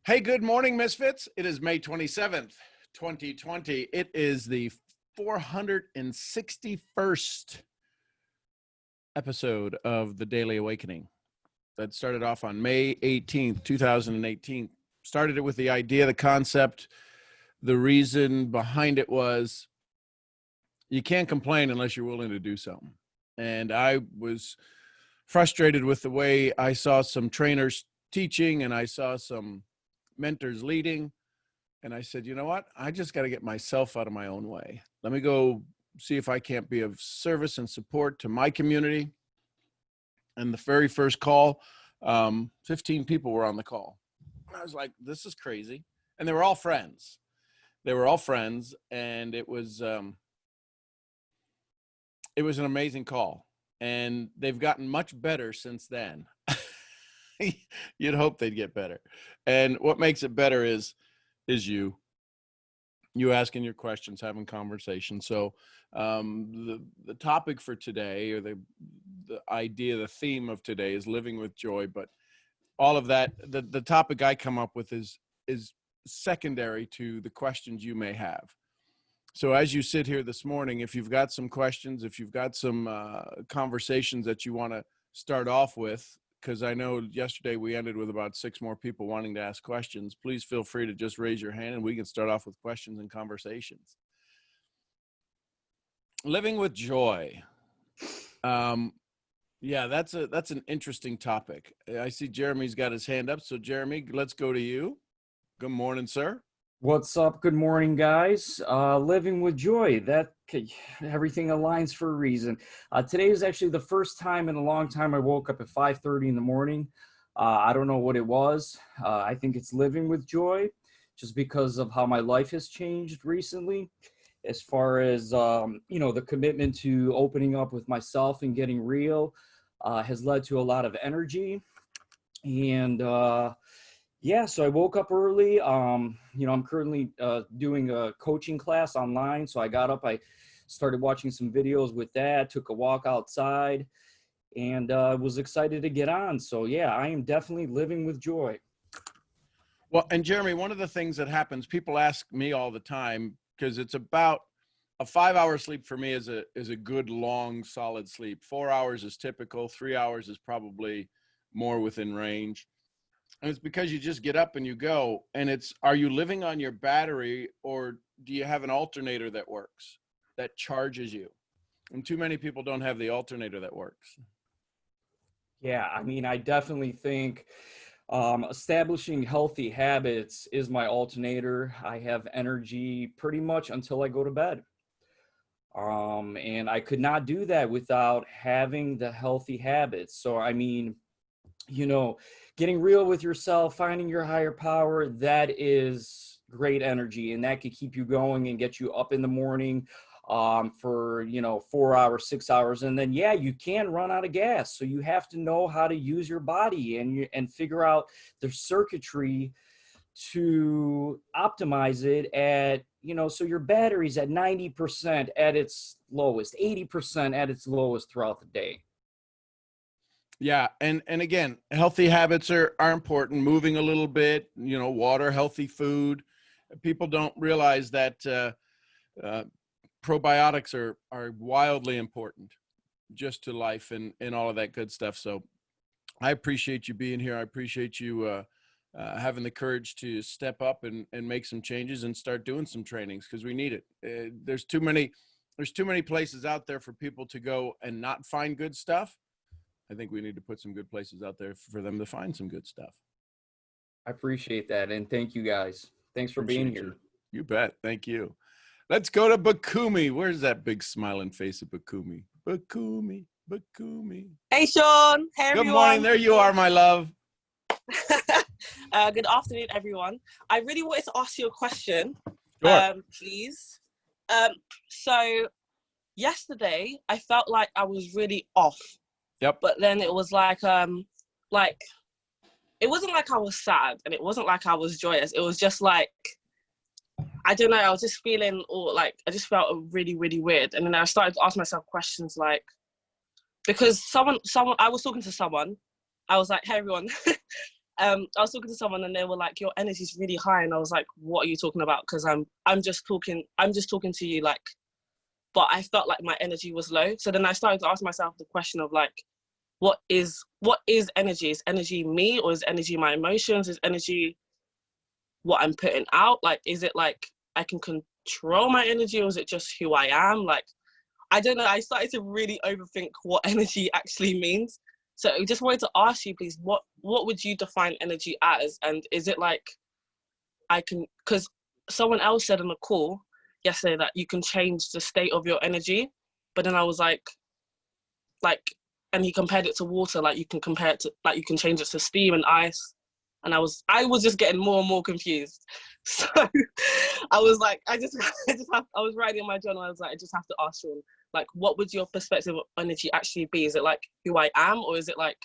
Hey, good morning, Misfits. It is May 27th, 2020. It is the 461st episode of The Daily Awakening that started off on May 18th, 2018. Started it with the idea, the concept, the reason behind it was you can't complain unless you're willing to do something. And I was frustrated with the way I saw some trainers teaching and I saw some mentors leading. And I said, you know what? I just got to get myself out of my own way. Let me go see if I can't be of service and support to my community. And the very first call, 15 people were on the call. I was like, this is crazy. And they were all friends. And it was an amazing call. And they've gotten much better since then. You'd hope they'd get better. And what makes it better is you asking your questions, having conversations. So the topic for today, or the idea, the theme of today is living with joy. But all of that, the topic I come up with is secondary to the questions you may have. So as you sit here this morning, if you've got some questions, if you've got some conversations that you want to start off with, because I know yesterday we ended with about 6 more people wanting to ask questions, please feel free to just raise your hand and we can start off with questions and conversations. Living with joy. Yeah, that's an interesting topic. I see Jeremy's got his hand up. So Jeremy, let's go to you. Good morning, sir. What's up? Good morning, guys. Living with joy. Everything aligns for a reason. Today is actually the first time in a long time I woke up at 5:30 in the morning. I don't know what it was. I think it's living with joy, just because of how my life has changed recently, as far as the commitment to opening up with myself and getting real has led to a lot of energy. And yeah, so I woke up early. I'm currently doing a coaching class online. So I got up, I started watching some videos with that, took a walk outside, and was excited to get on. So yeah, I am definitely living with joy. Well, and Jeremy, one of the things that happens, people ask me all the time, because it's about a 5-hour sleep for me is a good, long, solid sleep. 4 hours is typical. 3 hours is probably more within range. And it's because you just get up and you go, and are you living on your battery, or do you have an alternator that works, that charges you? And too many people don't have the alternator that works. Yeah, I mean, I definitely think establishing healthy habits is my alternator. I have energy pretty much until I go to bed. And I could not do that without having the healthy habits. So, I mean, getting real with yourself, finding your higher power, that is great energy, and that could keep you going and get you up in the morning for 4 hours, 6 hours. And then you can run out of gas, so you have to know how to use your body and figure out the circuitry to optimize it at so your battery's at 90% at its lowest, 80% at its lowest throughout the day. Yeah. And again, healthy habits are important. Moving a little bit, water, healthy food. People don't realize that probiotics are wildly important just to life and all of that good stuff. So I appreciate you being here. I appreciate you having the courage to step up and make some changes and start doing some trainings, because we need it. There's too many places out there for people to go and not find good stuff. I think we need to put some good places out there for them to find some good stuff. I appreciate that. And thank you, guys. Thanks for being here. You bet. Thank you. Let's go to Bakumi. Where's that big smiling face of Bakumi? Bakumi. Hey, Sean. Hey, everyone. Good morning. There you are, my love. Good afternoon, everyone. I really wanted to ask you a question, Sure. Please. So yesterday I felt like I was really off. Yep. But then it was like it wasn't like I was sad, and it wasn't like I was joyous. It was just like, I don't know, I was just feeling I just felt really, really weird. And then I started to ask myself questions, like, because someone I was talking to someone, I was like, hey everyone, I was talking to someone and they were like, your energy's really high, and I was like, what are you talking about? Because I'm just talking to you, like, but I felt like my energy was low. So then I started to ask myself the question of like, what is energy? Is energy me, or is energy my emotions? Is energy what I'm putting out? Like, is it like I can control my energy, or is it just who I am? Like, I don't know. I started to really overthink what energy actually means. So I just wanted to ask you, please, what would you define energy as? And is it like I can, because someone else said on the call yesterday that you can change the state of your energy, but then I was like, and he compared it to water, like you can compare it to, like you can change it to steam and ice. And I was just getting more and more confused. So I was like, I was writing in my journal, I was like, I just have to ask you, like, what would your perspective of energy actually be? Is it like who I am, or is it like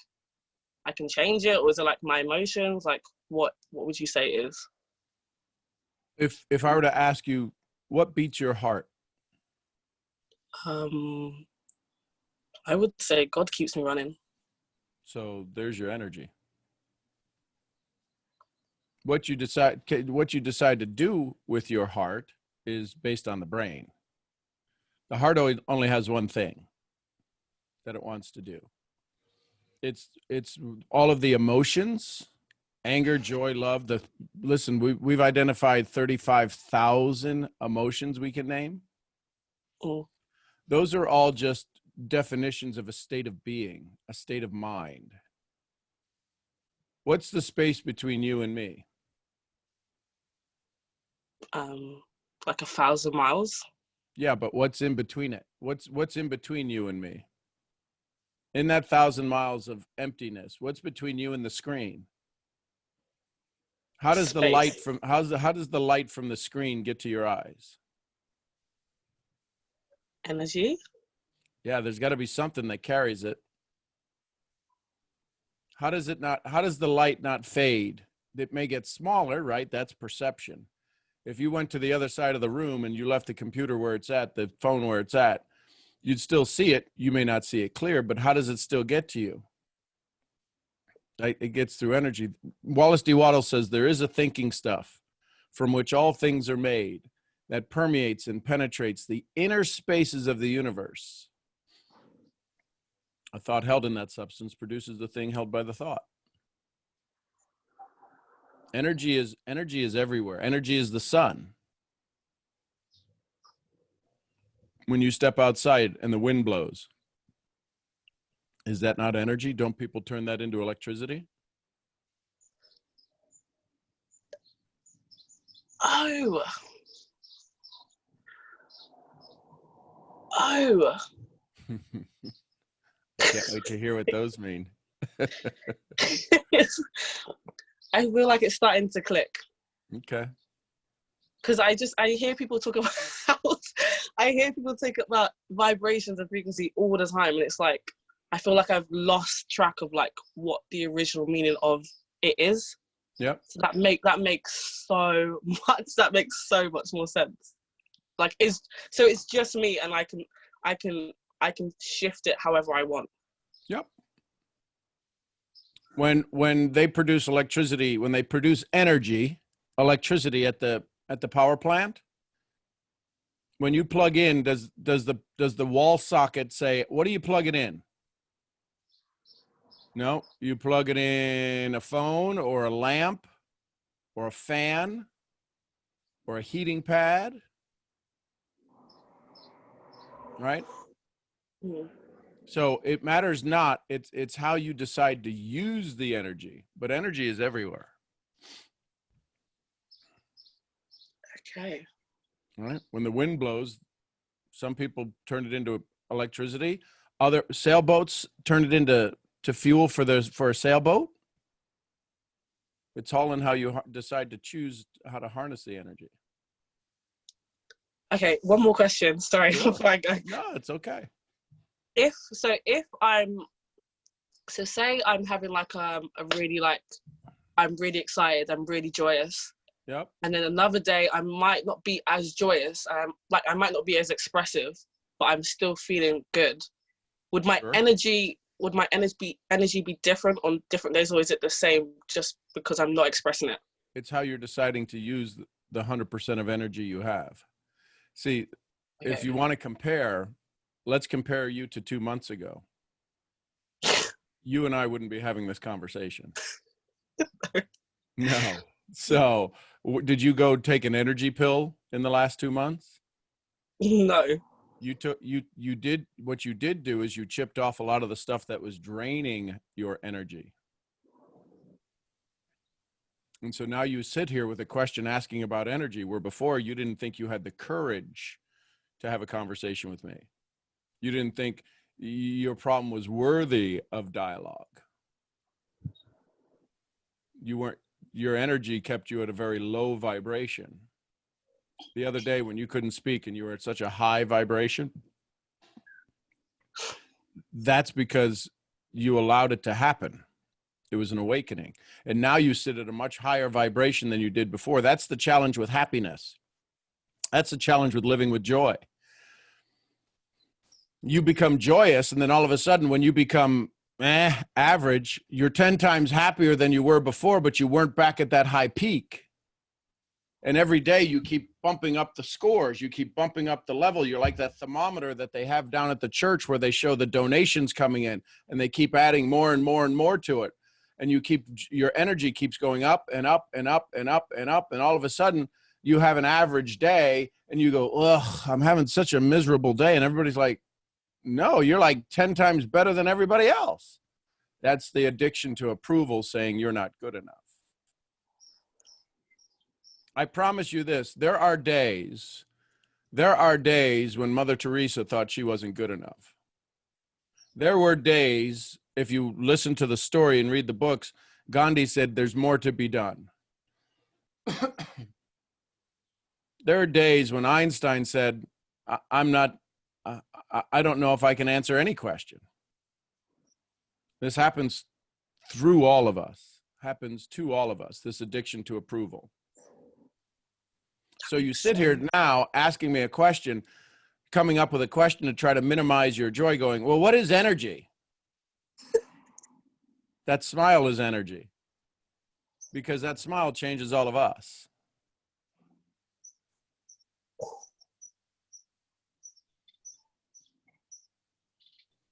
I can change it, or is it like my emotions? Like, what would you say it is? If I were to ask you, what beats your heart? I would say God keeps me running. So there's your energy. What you decide to do with your heart is based on the brain. The heart only has one thing that it wants to do. It's all of the emotions, anger, joy, love. Listen, we've identified 35,000 emotions we can name. Mm. Those are all just definitions of a state of being, a state of mind. What's the space between you and me? Like 1,000 miles. Yeah, but what's in between it? What's in between you and me? In that 1,000 miles of emptiness, what's between you and the screen? How does the light from how does the light from the screen get to your eyes? Energy. Yeah, there's got to be something that carries it. How does the light not fade? It may get smaller, right? That's perception. If you went to the other side of the room and you left the computer where it's at, the phone where it's at, you'd still see it. You may not see it clear, but how does it still get to you? It gets through energy. Wallace D. Waddell says there is a thinking stuff from which all things are made that permeates and penetrates the inner spaces of the universe. A thought held in that substance produces the thing held by the thought. Energy is everywhere. Energy is the sun. When you step outside and the wind blows, is that not energy? Don't people turn that into electricity? Oh. I can't wait to hear what those mean. I feel like it's starting to click. Okay. Because I hear people talk about vibrations and frequency all the time, and it's like I feel like I've lost track of like what the original meaning of it is. Yep. So that makes so much more sense. Like it's just me, and I can shift it however I want. Yep. When they produce electricity, when they produce electricity at the power plant, when you plug in, does the wall socket say, what do you plug it in? No, you plug it in a phone or a lamp or a fan or a heating pad, right? Mm. So it matters not. It's how you decide to use the energy, but energy is everywhere. Okay. All right. When the wind blows, some people turn it into electricity. Other sailboats turn it into fuel for a sailboat. It's all in how you decide to choose how to harness the energy. Okay, one more question. Sorry, Sure. before I go. No, it's okay. Say I'm having like a really like, I'm really excited, I'm really joyous. Yep. And then another day I might not be as joyous, I might not be as expressive, but I'm still feeling good. Would my Sure. energy would my energy be different on different days, or is it the same just because I'm not expressing it? It's how you're deciding to use the 100% of energy you have. See, Okay. if you want to compare, let's compare you to 2 months ago. You and I wouldn't be having this conversation. No. So, did you go take an energy pill in the last 2 months? No. You did, what you did do is you chipped off a lot of the stuff that was draining your energy. And so now you sit here with a question asking about energy, where before you didn't think you had the courage to have a conversation with me. You didn't think your problem was worthy of dialogue. Your energy kept you at a very low vibration. The other day when you couldn't speak and you were at such a high vibration, that's because you allowed it to happen. It was an awakening. And now you sit at a much higher vibration than you did before. That's the challenge with happiness. That's the challenge with living with joy. You become joyous, and then all of a sudden when you become average, you're 10 times happier than you were before, but you weren't back at that high peak. And every day you keep bumping up the scores. You keep bumping up the level. You're like that thermometer that they have down at the church where they show the donations coming in, and they keep adding more and more and more to it. And your energy keeps going up and up and up and up and up. And all of a sudden you have an average day and you go, ugh, I'm having such a miserable day. And everybody's like, no, you're like 10 times better than everybody else. That's the addiction to approval, saying you're not good enough. I promise you this, there are days when Mother Teresa thought she wasn't good enough. There were days, if you listen to the story and read the books, Gandhi said there's more to be done. There are days when Einstein said, I don't know if I can answer any question. This happens through all of us, happens to all of us, this addiction to approval. So you sit here now asking me a question, coming up with a question to try to minimize your joy, going, well, what is energy? That smile is energy, because that smile changes all of us.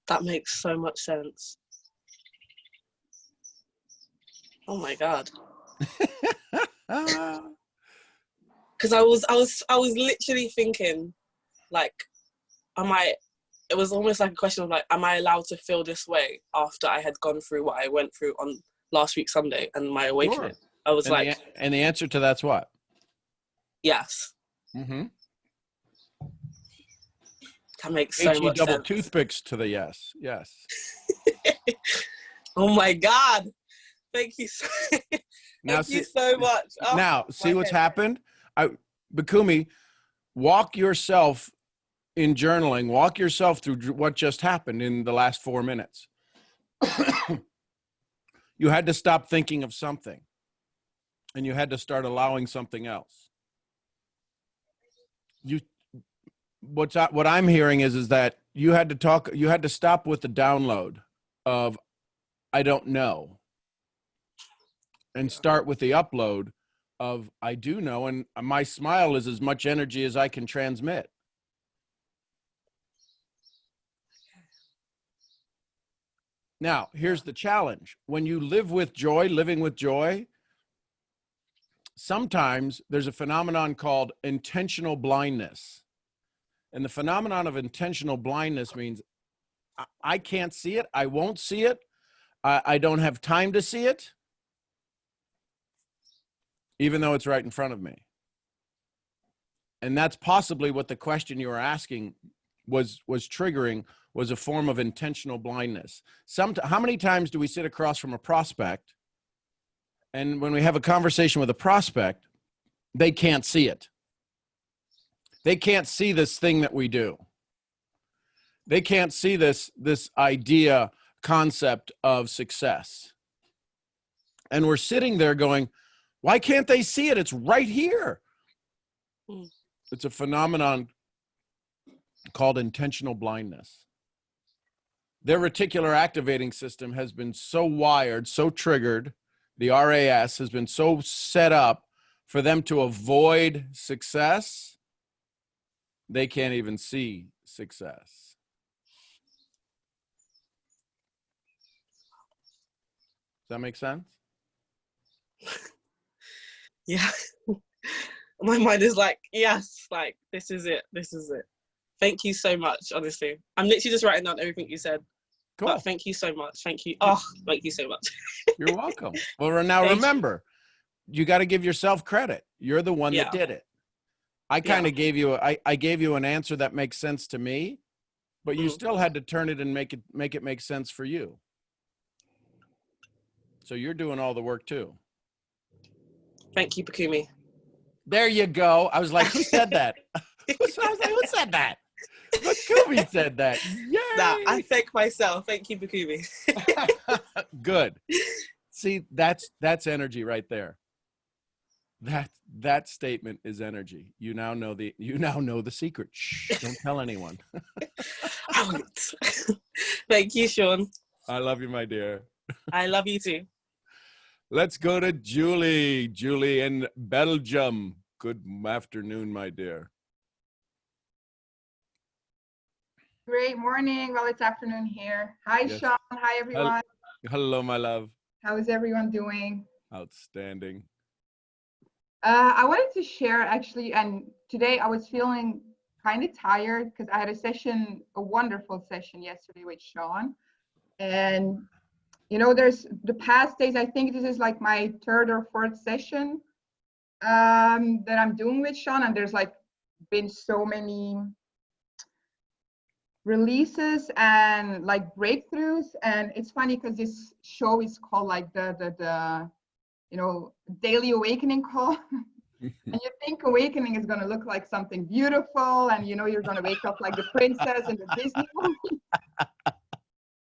That makes so much sense. Oh my God. Because I was literally thinking, like, it was almost like a question of like, am I allowed to feel this way after I had gone through what I went through on last week Sunday and my awakening? Sure. I was and the answer to that's what? Yes. Mm-hmm. That makes so much double sense. Toothpicks to the yes. Yes. Oh my God. Thank you so much. Oh, now, see what's happened? Bakumi, walk yourself in journaling, walk yourself through what just happened in the last 4 minutes. You had to stop thinking of something, and you had to start allowing something else. What I'm hearing is that you had to stop with the download of I don't know, and start with the upload of I do know, and my smile is as much energy as I can transmit. Now, here's the challenge. When you live with joy, living with joy, sometimes there's a phenomenon called intentional blindness. And the phenomenon of intentional blindness means I can't see it. I won't see it. I don't have time to see it, even though it's right in front of me. And that's possibly what the question you were asking was triggering, was a form of intentional blindness. How many times do we sit across from a prospect, and when we have a conversation with a prospect, they can't see it. They can't see this thing that we do. They can't see this idea, concept of success. And we're sitting there going, why can't they see it? It's right here. It's a phenomenon called intentional blindness. Their reticular activating system has been so wired, so triggered, the RAS has been so set up for them to avoid success, they can't even see success. Does that make sense? Yeah. My mind is like, yes, like this is it. This is it. Thank you so much, honestly. I'm literally just writing down everything you said. Cool. But thank you so much. Thank you. Oh, thank you so much. You're welcome. Well, now remember, you got to give yourself credit. You're the one that did it. I kind of gave you, I gave you an answer that makes sense to me, but you still had to turn it and make it make sense for you. So you're doing all the work too. Thank you, Pakumi. There you go. I was like, who said that? I was like, who said that? Pakumi said that. Yay! Nah, I thank myself. Thank you, Pakumi. Good. See, that's energy right there. That statement is energy. You now know the secret. Shh, don't tell anyone. I won't. Thank you, Sean. I love you, my dear. I love you too. Let's go to Julie. Julie in Belgium. Good afternoon, my dear. Great morning. Well, it's afternoon here. Hi, Yes. Sean. Hi, everyone. Hello, my love. How is everyone doing? Outstanding. I wanted to share actually, and today I was feeling kind of tired because I had a wonderful session yesterday with Sean. And, you know, there's the past days, I think this is like my third or fourth session that I'm doing with Sean. And there's like been so many releases and like breakthroughs. And it's funny because this show is called like the Daily Awakening Call. And you think awakening is going to look like something beautiful, and you're going to wake up like the princess in the Disney movie.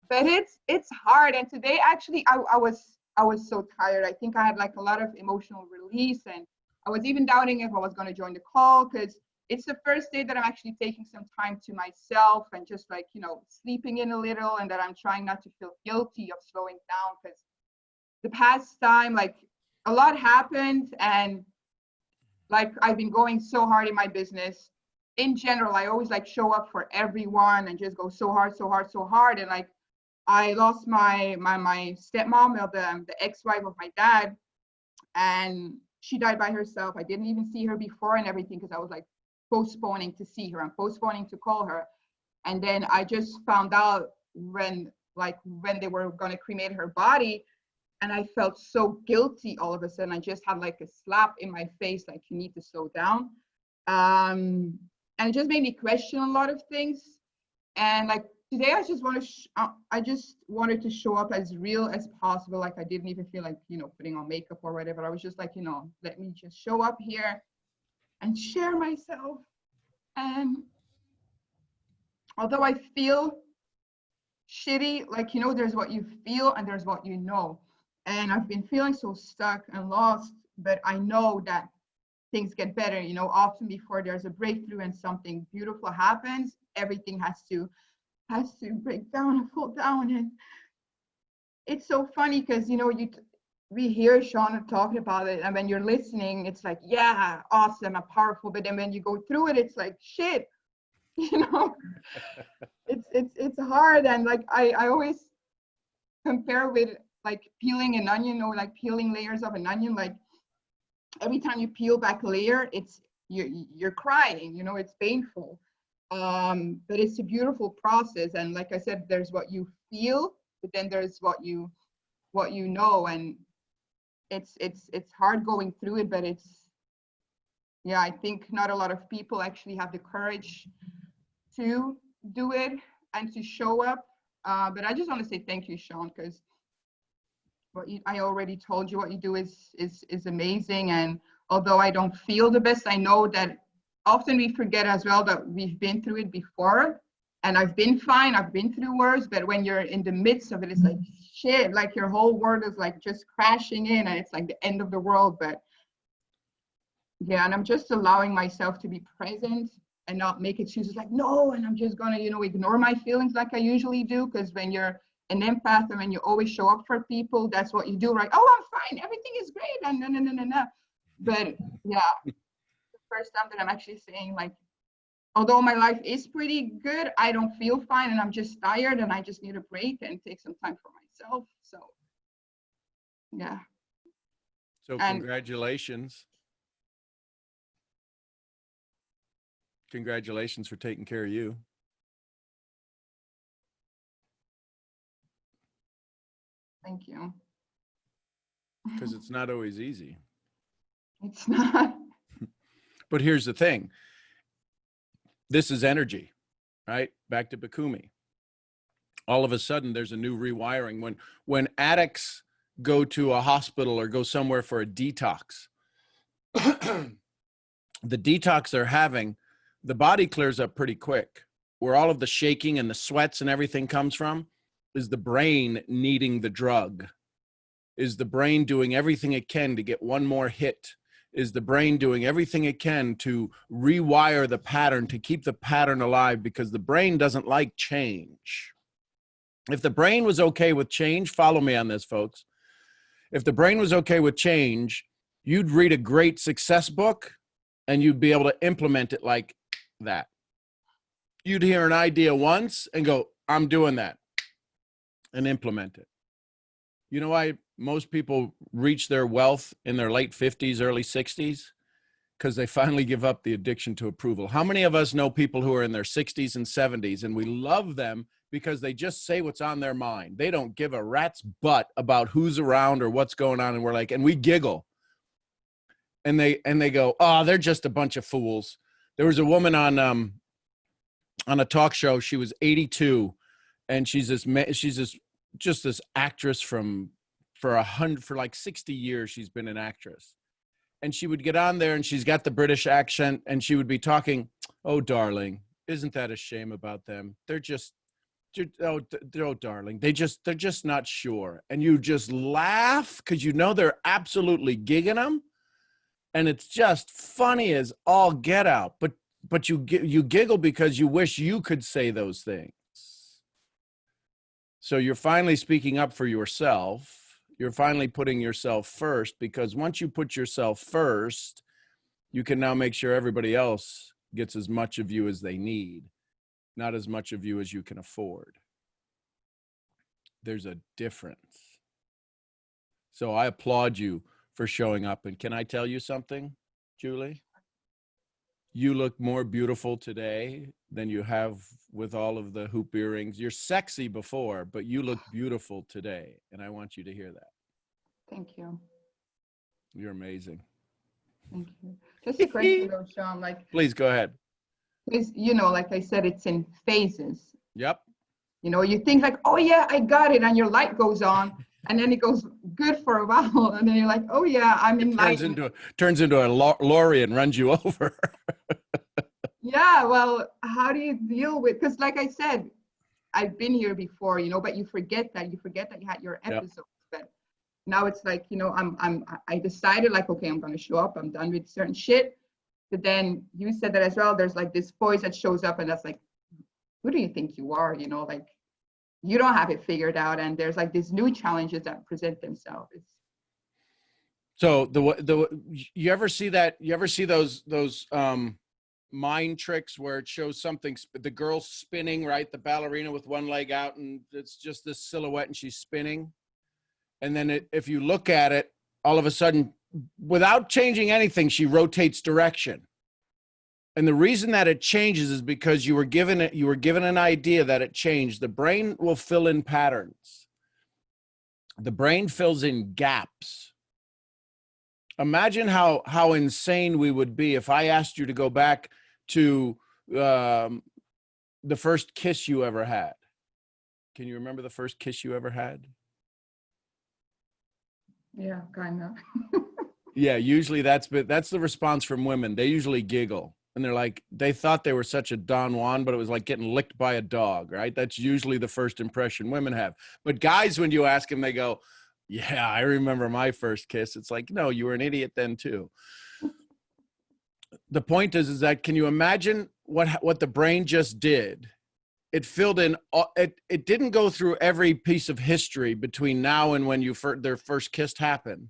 But it's hard. And today actually I was so tired. I think I had like a lot of emotional release, and I was even doubting if I was going to join the call, because it's the first day that I'm actually taking some time to myself and just like sleeping in a little, and that I'm trying not to feel guilty of slowing down, because the past time like a lot happened, and like I've been going so hard in my business. In general, I always like show up for everyone and just go so hard. And like I lost my stepmom, the ex-wife of my dad, and she died by herself. I didn't even see her before and everything because I was like postponing to see her and postponing to call her. And then I just found out when they were going to cremate her body. And I felt so guilty all of a sudden. I just had like a slap in my face, like you need to slow down. And it just made me question a lot of things. And like today, I just wanted to show up as real as possible. Like I didn't even feel like putting on makeup or whatever. I was just like let me just show up here and share myself. And although I feel shitty, like there's what you feel and there's what you know. And I've been feeling so stuck and lost, but I know that things get better. Often before there's a breakthrough and something beautiful happens, everything has to break down and fall down. And it's so funny because we hear Sean talking about it, and when you're listening, it's like, yeah, awesome and powerful. But then when you go through it, it's like shit. It's hard. And like I always compare with like peeling an onion, or like peeling layers of an onion. Like every time you peel back a layer, you're crying, it's painful. But it's a beautiful process. And like I said, there's what you feel, but then there's what you know. And it's hard going through it, but I think not a lot of people actually have the courage to do it and to show up. But I just want to say thank you, Sean, because I already told you what you do is amazing. And although I don't feel the best, I know that often we forget as well that we've been through it before. And I've been fine, I've been through worse, but when you're in the midst of it, it's like shit, like your whole world is like just crashing in, and it's like the end of the world. But yeah, and I'm just allowing myself to be present and not make excuses like, no, and I'm just gonna, ignore my feelings like I usually do. Because when you're an empath and when you always show up for people, that's what you do, right? Oh, I'm fine, everything is great, and no. But yeah, the first time that I'm actually saying, like, although my life is pretty good, I don't feel fine, and I'm just tired, and I just need a break and take some time for myself. So yeah. So And congratulations. Congratulations for taking care of you. thank you. Because it's not always easy. It's not. But here's the thing. This is energy, right? Back to Bakumi. All of a sudden, there's a new rewiring. When addicts go to a hospital or go somewhere for a detox, the detox they're having, the body clears up pretty quick. Where all of the shaking and the sweats and everything comes from is the brain needing the drug. Is the brain doing everything it can to get one more hit? Is the brain doing everything it can to rewire the pattern, to keep the pattern alive? Because the brain doesn't like change. If the brain was okay with change, follow me on this, folks. If the brain was okay with change, you'd read a great success book and you'd be able to implement it like that. You'd hear an idea once and go, I'm doing that, and implement it. You know why most people reach their wealth in their late 50s, early 60s? Because they finally give up the addiction to approval. How many of us know people who are in their 60s and 70s and we love them because they just say what's on their mind? They don't give a rat's butt about who's around or what's going on. And we're like, and we giggle. And they go, oh, they're just a bunch of fools. There was a woman on a talk show. She was 82 and she's just this actress for like 60 years. She's been an actress. And she would get on there and she's got the British accent and she would be talking, oh, darling, isn't that a shame about them? Oh, darling, they're just not sure. And you just laugh because you know they're absolutely gigging them. And it's just funny as all get out. But you giggle because you wish you could say those things. So you're finally speaking up for yourself. You're finally putting yourself first, because once you put yourself first, you can now make sure everybody else gets as much of you as they need, not as much of you as you can afford. There's a difference. So I applaud you for showing up. And can I tell you something, Julie? You look more beautiful today than you have with all of the hoop earrings. You're sexy before, but you look beautiful today. And I want you to hear that. Thank you. You're amazing. Thank you. Just a question though, Sean, like, Please go ahead. because, like I said, it's in phases. Yep. You think like, oh yeah, I got it. And your light goes on and then it goes good for a while. And then you're like, oh yeah, I'm enlightened. Turns into a lorry and runs you over. Yeah, well, how do you deal with, because like I said, I've been here before, but you forget that you had your episodes. Yep. But now it's like, I decided like, okay, I'm going to show up. I'm done with certain shit. But then you said that as well. There's like this voice that shows up and that's like, who do you think you are? Like you don't have it figured out. And there's like these new challenges that present themselves. So you ever see that? You ever see those mind tricks where it shows something, the girl spinning, right? The ballerina with one leg out and it's just this silhouette and she's spinning. And then if you look at it, all of a sudden, without changing anything, she rotates direction. And the reason that it changes is because you were given an idea that it changed. The brain will fill in patterns. The brain fills in gaps. Imagine how insane we would be if I asked you to go back to the first kiss you ever had. Can you remember the first kiss you ever had? Yeah, kind of. Yeah, usually that's the response from women. They usually giggle and they're like, they thought they were such a Don Juan, but it was like getting licked by a dog, right? That's usually the first impression women have. But guys, when you ask them, they go, yeah, I remember my first kiss. It's like, no, you were an idiot then too. The point is that can you imagine what the brain just did, it filled in, it didn't go through every piece of history between now and when their first kiss happened.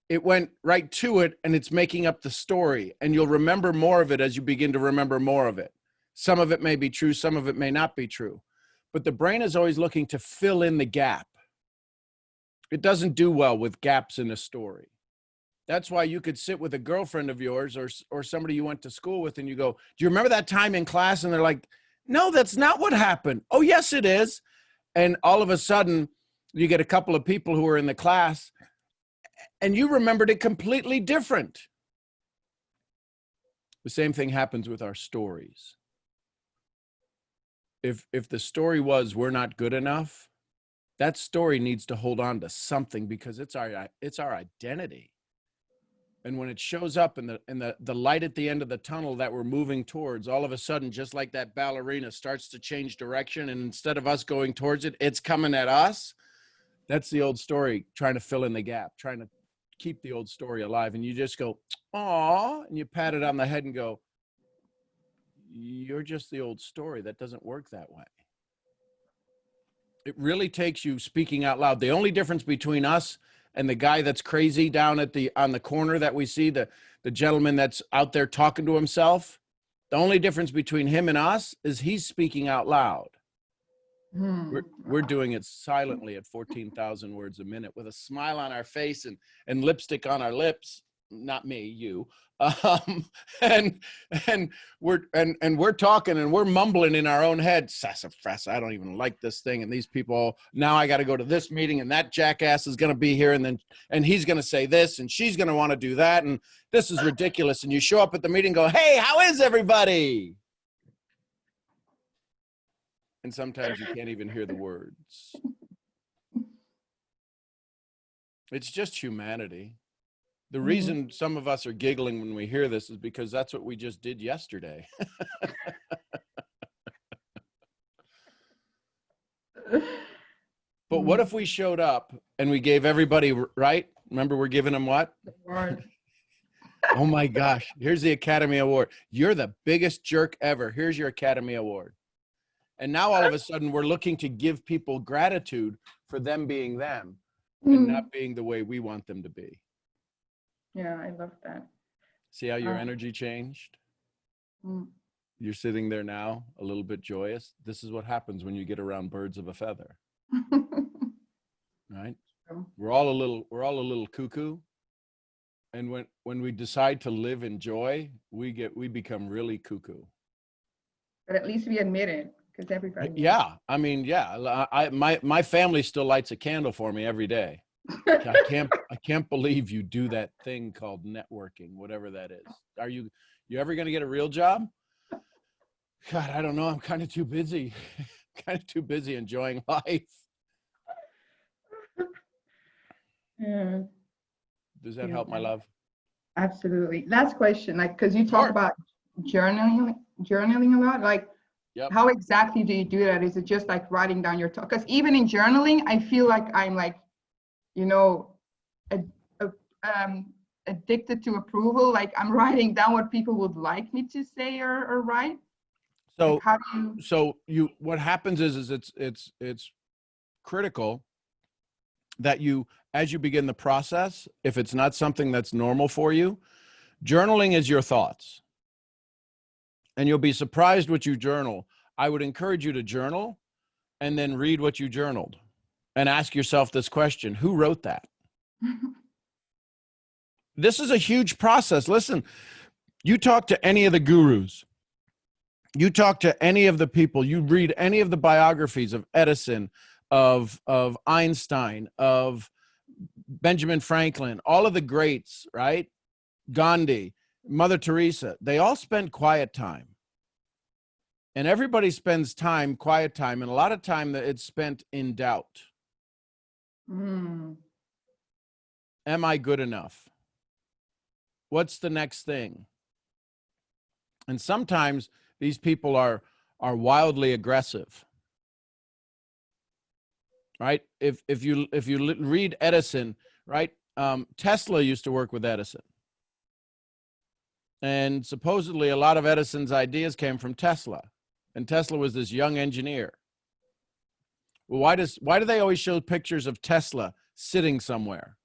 It went right to it, and it's making up the story, and you'll remember more of it as you begin to remember more of it. Some of it may be true, some of it may not be true, but the brain is always looking to fill in the gap. It doesn't do well with gaps in a story. That's why you could sit with a girlfriend of yours or somebody you went to school with, and you go, do you remember that time in class? And they're like, no, that's not what happened. Oh, yes, it is. And all of a sudden, you get a couple of people who are in the class, and you remembered it completely different. The same thing happens with our stories. If the story was we're not good enough, that story needs to hold on to something, because it's our identity. And when it shows up in the light at the end of the tunnel that we're moving towards, all of a sudden, just like that ballerina starts to change direction, and instead of us going towards it, it's coming at us. That's the old story trying to fill in the gap, trying to keep the old story alive. And you just go, aw, and you pat it on the head and go, you're just the old story. That doesn't work that way. It really takes you speaking out loud. The only difference between us and the guy that's crazy down on the corner that we see, the gentleman that's out there talking to himself, the only difference between him and us is he's speaking out loud. We're doing it silently at 14,000 words a minute with a smile on our face and lipstick on our lips. Not me, you. And we're talking and we're mumbling in our own head, sassafras, I don't even like this thing. And these people, now I got to go to this meeting, and that jackass is going to be here, and he's going to say this, and she's going to want to do that, and this is ridiculous. And you show up at the meeting and go, hey, how is everybody? And sometimes you can't even hear the words. It's just humanity. The reason some of us are giggling when we hear this is because that's what we just did yesterday. But what if we showed up and we gave everybody, right? Remember, we're giving them what? Oh my gosh, here's the Academy Award. You're the biggest jerk ever. Here's your Academy Award. And now all of a sudden we're looking to give people gratitude for them being them and not being the way we want them to be. Yeah, I love that. See how your energy changed? You're sitting there now a little bit joyous. This is what happens when you get around birds of a feather. Right? We're all a little cuckoo. And when we decide to live in joy, we become really cuckoo. But at least we admit it, because everybody. Yeah, I mean, yeah. My family still lights a candle for me every day. I can't believe you do that thing called networking, whatever that is. Are you ever going to get a real job? God, I don't know. I'm kind of too busy. Enjoying life. Yeah. Does that help, my love? Absolutely. Last question, like, because you talk about journaling a lot, like, how exactly do you do that? Is it just like writing down your thoughts? Because even in journaling, I feel like I'm like, you know, addicted to approval. Like, I'm writing down what people would like me to say or write. So like, how do you? What happens is it's critical that you, as you begin the process, if it's not something that's normal for you, journaling is your thoughts. And you'll be surprised what you journal. I would encourage you to journal and then read what you journaled and ask yourself this question: who wrote that? This is a huge process. Listen, you talk to any of the gurus, you talk to any of the people, you read any of the biographies of Edison, of Einstein, of Benjamin Franklin, all of the greats, right? Gandhi, Mother Teresa, they all spent quiet time. And everybody spends quiet time, and a lot of time that it's spent in doubt. Am I good enough? What's the next thing? And sometimes these people are wildly aggressive. Right? If you read Edison, right? Tesla used to work with Edison. And supposedly a lot of Edison's ideas came from Tesla. And Tesla was this young engineer. Well, why do they always show pictures of Tesla sitting somewhere?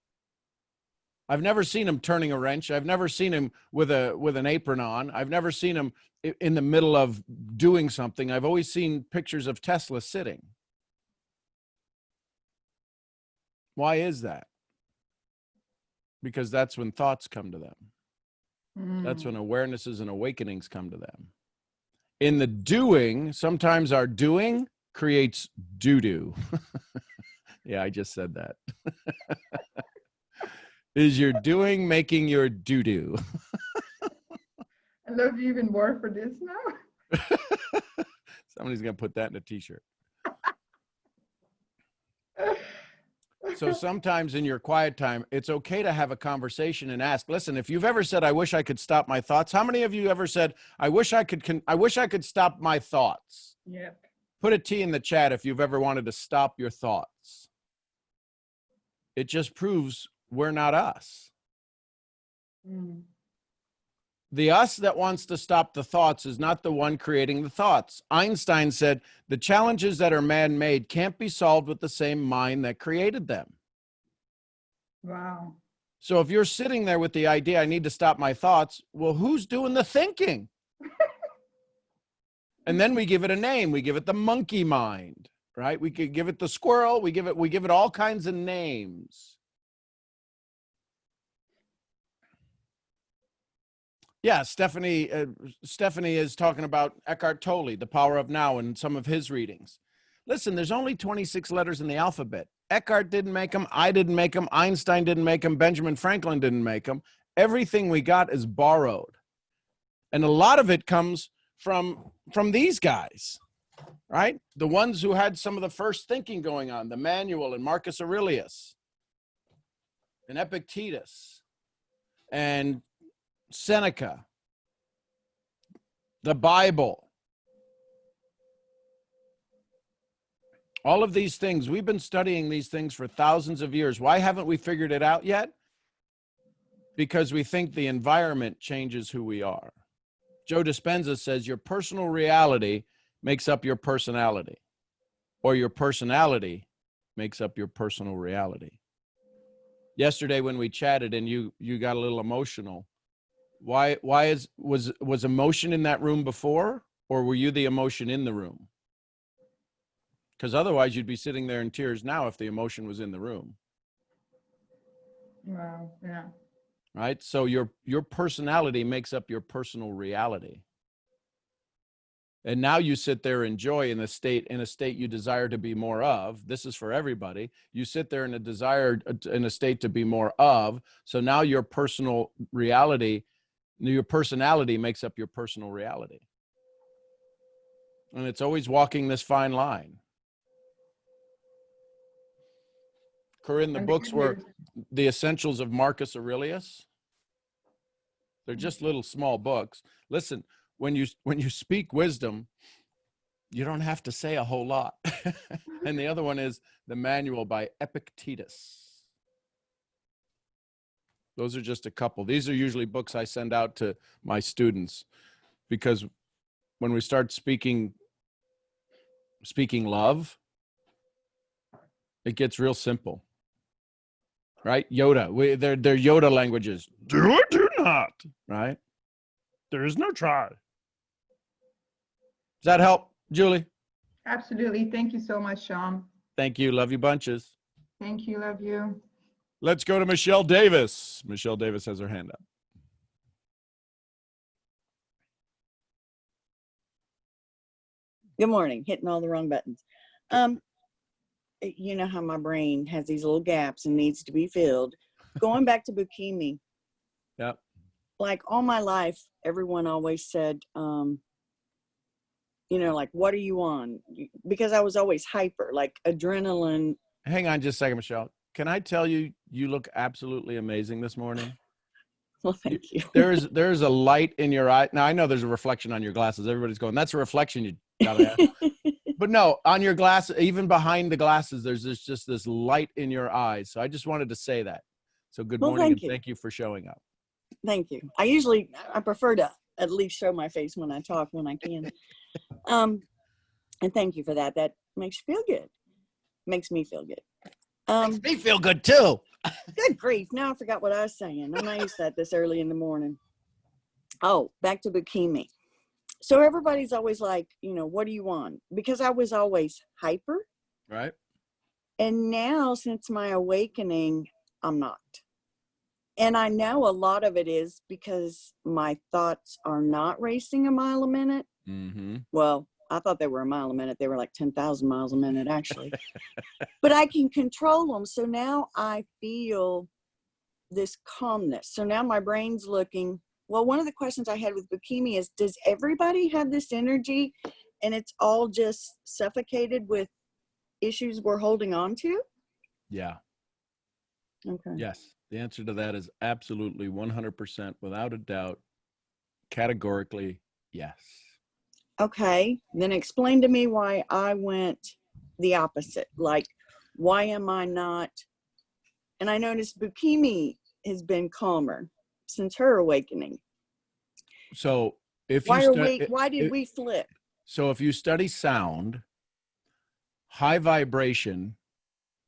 I've never seen him turning a wrench. I've never seen him with an apron on. I've never seen him in the middle of doing something. I've always seen pictures of Tesla sitting. Why is that? Because that's when thoughts come to them. That's when awarenesses and awakenings come to them. In the doing, sometimes our doing creates doo-doo. Yeah, I just said that. Is your doing making your doo-doo? I love you even more for this now. Somebody's going to put that in a t-shirt. So sometimes in your quiet time, it's okay to have a conversation and ask, listen, if you've ever said, I wish I could stop my thoughts, how many of you ever said, I wish I could stop my thoughts? Yep. Put a T in the chat if you've ever wanted to stop your thoughts. It just proves we're not us. The us that wants to stop the thoughts is not the one creating the thoughts. Einstein said, the challenges that are man-made can't be solved with the same mind that created them. Wow. So if you're sitting there with the idea, I need to stop my thoughts, well, who's doing the thinking? And then we give it a name. We give it the monkey mind, right? We could give it the squirrel. We give it all kinds of names. Yeah, Stephanie is talking about Eckhart Tolle, The Power of Now, and some of his readings. Listen, there's only 26 letters in the alphabet. Eckhart didn't make them. I didn't make them. Einstein didn't make them. Benjamin Franklin didn't make them. Everything we got is borrowed. And a lot of it comes from these guys, right? The ones who had some of the first thinking going on, the Manual and Marcus Aurelius and Epictetus and Seneca, the Bible. All of these things, we've been studying these things for thousands of years. Why haven't we figured it out yet? Because we think the environment changes who we are. Joe Dispenza says your personal reality makes up your personality, or your personality makes up your personal reality. Yesterday when we chatted and you got a little emotional, why was emotion in that room before, or were you the emotion in the room? Because otherwise you'd be sitting there in tears now if the emotion was in the room. Wow. Yeah. Right? So your personality makes up your personal reality. And now you sit there in joy in a state you desire to be more of. This is for everybody. You sit there in a state to be more of. So now your personal reality, your personality makes up your personal reality. And it's always walking this fine line. Corinne, the books were The Essentials of Marcus Aurelius. They're just little small books. Listen, when you speak wisdom, you don't have to say a whole lot. And the other one is The Manual by Epictetus. Those are just a couple. These are usually books I send out to my students, because when we start speaking love, it gets real simple. Right? Yoda. They're Yoda languages. Do or do not. Right? There is no try. Does that help, Julie? Absolutely. Thank you so much, Sean. Thank you. Love you bunches. Thank you. Love you. Let's go to Michelle Davis. Michelle Davis has her hand up. Good morning. Hitting all the wrong buttons. You know how my brain has these little gaps and needs to be filled. Going back to Bukimi. Yep. Like all my life, everyone always said, like, what are you on? Because I was always hyper, like adrenaline. Hang on just a second, Michelle. Can I tell you, you look absolutely amazing this morning. Well, thank you. There's a light in your eye. Now I know there's a reflection on your glasses. Everybody's going, that's a reflection. You gotta have. But no, on your glasses, even behind the glasses, there's just this light in your eyes. So I just wanted to say that. So good morning, and thank you for showing up. Thank you. I prefer to at least show my face when I talk when I can. And thank you for that. That makes you feel good. Makes me feel good. Makes me feel good too. Good grief. Now I forgot what I was saying. I'm not used to that this early in the morning. Oh, back to bikini. So everybody's always like, what do you want? Because I was always hyper. Right. And now since my awakening, I'm not. And I know a lot of it is because my thoughts are not racing a mile a minute. Mm-hmm. Well, I thought they were a mile a minute. They were like 10,000 miles a minute, actually. But I can control them. So now I feel this calmness. So now my brain's looking. Well, one of the questions I had with Bikini is, does everybody have this energy and it's all just suffocated with issues we're holding on to? Yeah. Okay. Yes. The answer to that is absolutely 100%, without a doubt, categorically, yes. Okay. Then explain to me why I went the opposite. Like, why am I not? And I noticed Bukimi has been calmer since her awakening. So if Why you why did we flip? So if you study sound, high vibration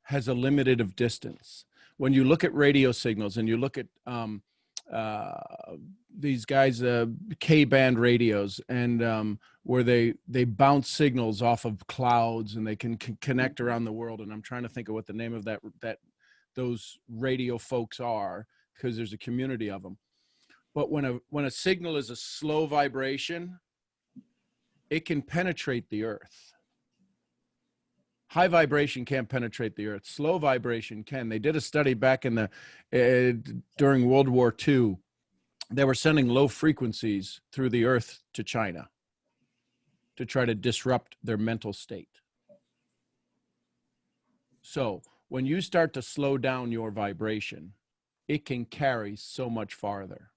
has a limited of distance. When you look at radio signals and you look at these guys, K-band radios, and where they bounce signals off of clouds and they can connect around the world. And I'm trying to think of what the name of those radio folks are, because there's a community of them. But when a signal is a slow vibration, it can penetrate the earth. High vibration can't penetrate the earth. Slow vibration can. They did a study back in during World War II. They were sending low frequencies through the earth to China to try to disrupt their mental state. So when you start to slow down your vibration, it can carry so much farther.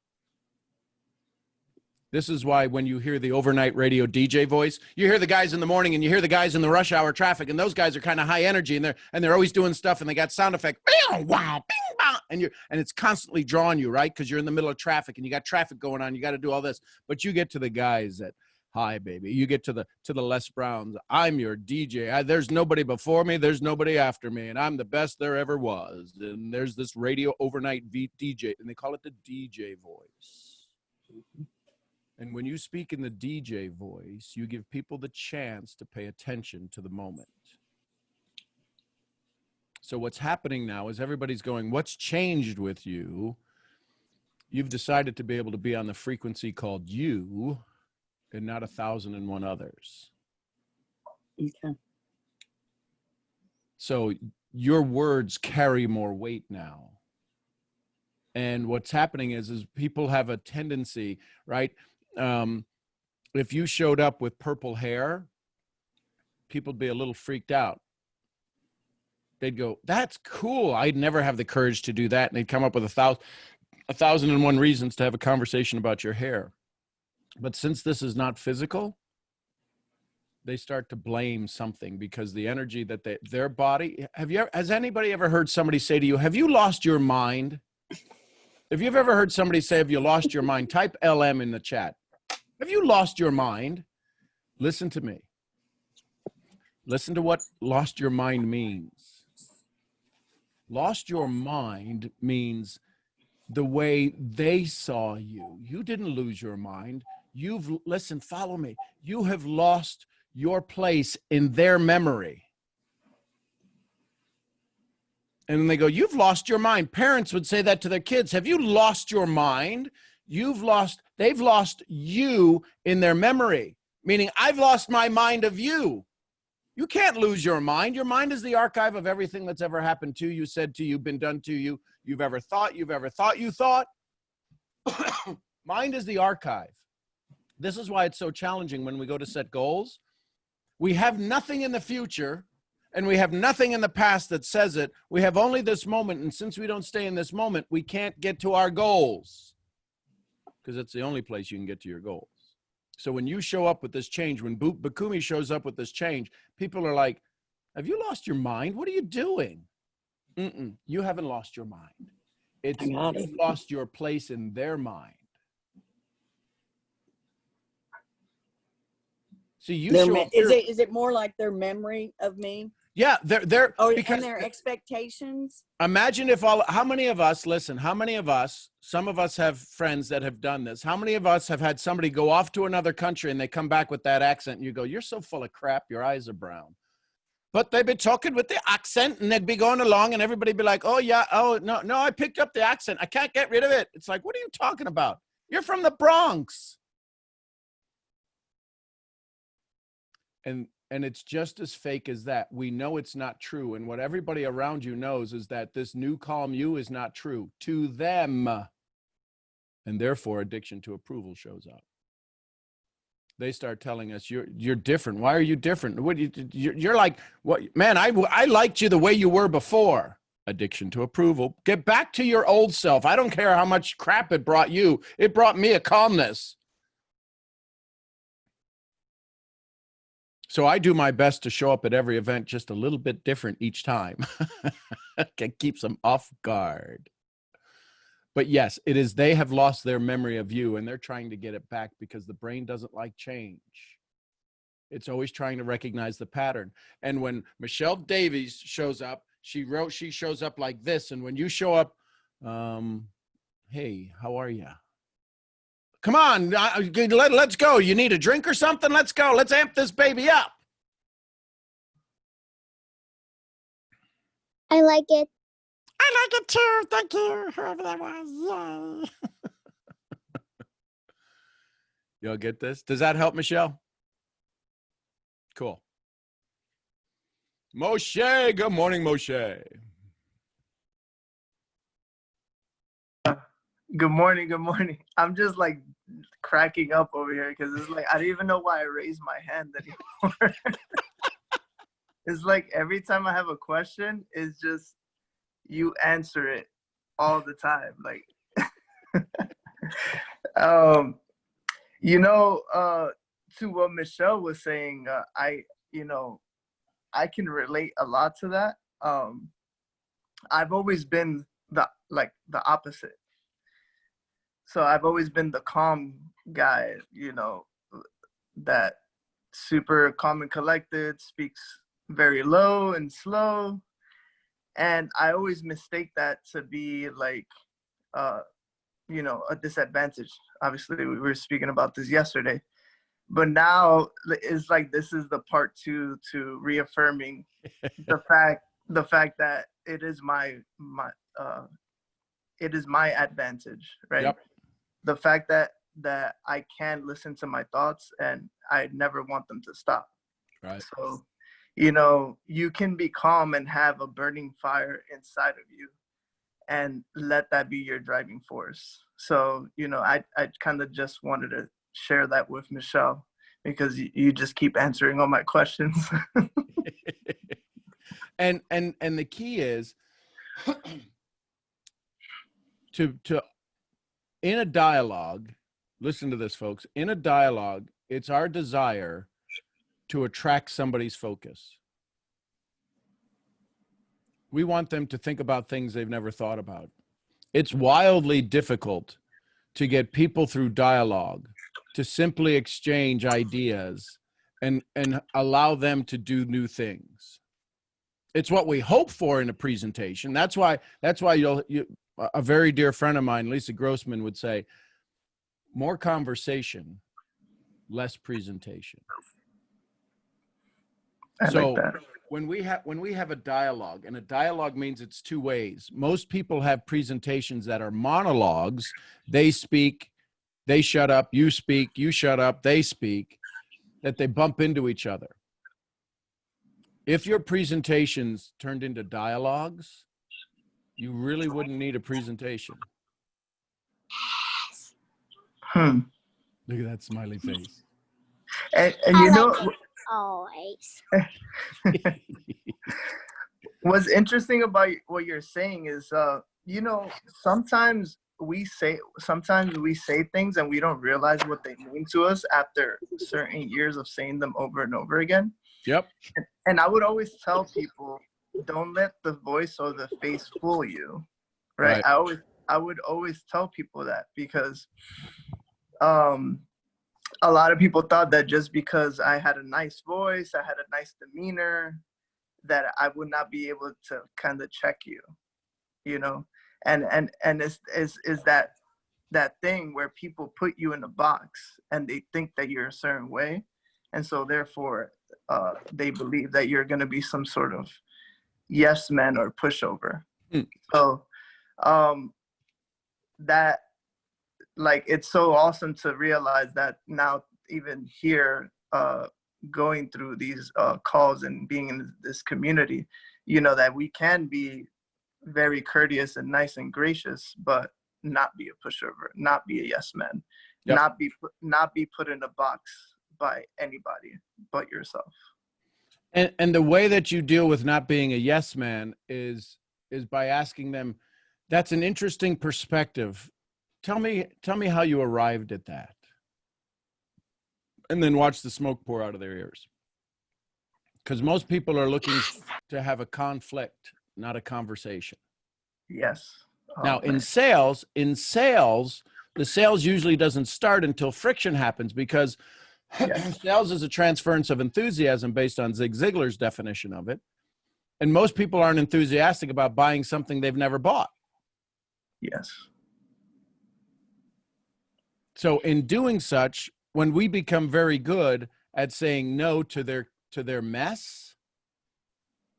This is why when you hear the overnight radio DJ voice, you hear the guys in the morning and you hear the guys in the rush hour traffic, and those guys are kind of high energy, and they're always doing stuff, and they got sound effects, and it's constantly drawing you, right? Because you're in the middle of traffic and you got traffic going on, you got to do all this. But you get to the guys that, hi baby, you get to the Les Browns. I'm your DJ. There's nobody before me, there's nobody after me, and I'm the best there ever was. And there's this radio overnight DJ, and they call it the DJ voice. And when you speak in the DJ voice, you give people the chance to pay attention to the moment. So what's happening now is everybody's going, what's changed with you? You've decided to be able to be on the frequency called you and not 1,001 others. Okay. So your words carry more weight now. And what's happening is people have a tendency, right? If you showed up with purple hair, people would be a little freaked out. They'd go, that's cool. I'd never have the courage to do that. And they'd come up with 1,001 reasons to have a conversation about your hair. But since this is not physical, they start to blame something because the energy that their body, has anybody ever heard somebody say to you, have you lost your mind? If you've ever heard somebody say, have you lost your mind? Type LM in the chat. Have you lost your mind? Listen to me. Listen to what lost your mind means. Lost your mind means the way they saw you. You didn't lose your mind. Listen, follow me. You have lost your place in their memory. And then they go, you've lost your mind. Parents would say that to their kids. Have you lost your mind? They've lost you in their memory, meaning I've lost my mind of you. You can't lose your mind. Your mind is the archive of everything that's ever happened to you, said to you, been done to you, you've ever thought you thought. Mind is the archive. This is why it's so challenging when we go to set goals. We have nothing in the future and we have nothing in the past that says it. We have only this moment. And since we don't stay in this moment, we can't get to our goals because it's the only place you can get to your goals. So when you show up with this change, when Bikumi shows up with this change, people are like, have you lost your mind? What are you doing? You haven't lost your mind. It's I got it. you lost your place in their mind. So you Their show me- up is here, it more like their memory of me? yeah, they're Oh, because and their expectations? imagine if how many of us, listen, how many of us, some of us have friends that have done this. How many of us have had somebody go off to another country and they come back with that accent and you go, you're so full of crap, your eyes are brown. But they'd be talking with the accent and they'd be going along and everybody'd be like, oh yeah, oh no, I picked up the accent. I can't get rid of it. It's like, what are you talking about? You're from the Bronx. And it's just as fake as that. We know it's not true. And what everybody around you knows is that this new calm you is not true to them. And therefore addiction to approval shows up. They start telling us you're different. Why are you different? What you're like, what, man, I liked you the way you were before. Addiction to approval. Get back to your old self. I don't care how much crap it brought you. It brought me a calmness. So I do my best to show up at every event just a little bit different each time. It keeps them off guard. But yes, it is, they have lost their memory of you and they're trying to get it back because the brain doesn't like change. It's always trying to recognize the pattern. And when Michelle Davies shows up, she shows up like this. And when you show up, hey, how are you? Come on, let's go. You need a drink or something? Let's go. Let's amp this baby up. I like it. I like it too. Thank you, whoever that was. Yay. Y'all get this? Does that help, Michelle? Cool. Moshe, good morning, Moshe. Good morning. Good morning. I'm just like cracking up over here because it's like I don't even know why I raised my hand anymore. It's like every time I have a question, it's just you answer it all the time. Like, to what Michelle was saying, I can relate a lot to that. I've always been the opposite. So I've always been the calm guy, that super calm and collected, speaks very low and slow. And I always mistake that to be like, a disadvantage. Obviously, we were speaking about this yesterday. But now it's like this is the part two to reaffirming the fact that it is my advantage, right? Yep. The fact that I can listen to my thoughts and I never want them to stop. Right. So, you can be calm and have a burning fire inside of you and let that be your driving force. So, I kind of just wanted to share that with Michelle because you just keep answering all my questions. and the key is to in a dialogue, listen to this, folks. In a dialogue, it's our desire to attract somebody's focus. We want them to think about things they've never thought about. It's wildly difficult to get people through dialogue to simply exchange ideas and allow them to do new things. It's what we hope for in a presentation. That's why a very dear friend of mine, Lisa Grossman, would say, more conversation, less presentation. I So like that. when we have a dialogue, and a dialogue means it's two ways. Most people have presentations that are monologues. They speak, they shut up, you speak, you shut up, they speak, that they bump into each other. If your presentations turned into dialogues, you really wouldn't need a presentation. Hmm. Look at that smiley face. And I like it always. What's interesting about what you're saying is, sometimes we say things and we don't realize what they mean to us after certain years of saying them over and over again. Yep. And I would always tell people, don't let the voice or the face fool you, right? Right. I I would always tell people that, because a lot of people thought that just because I had a nice voice, I had a nice demeanor, that I would not be able to kind of check you, you know. And it's that thing where people put you in a box and they think that you're a certain way, and so therefore they believe that you're going to be some sort of yes man or pushover. So that, like, it's so awesome to realize that now, even here, going through these calls and being in this community, you know, that we can be very courteous and nice and gracious, but not be a pushover, not be a yes man, Yep. not be put in a box by anybody but yourself. And the way that you deal with not being a yes man is by asking them, that's an interesting perspective. Tell me how you arrived at that. And then watch the smoke pour out of their ears. Because most people are looking to have a conflict, not a conversation. Yes. Now, man. in sales, the sales usually doesn't start until friction happens, because Yes. sales is a transference of enthusiasm based on Zig Ziglar's definition of it. And most people aren't enthusiastic about buying something they've never bought. Yes. So in doing such, when we become very good at saying no to their mess,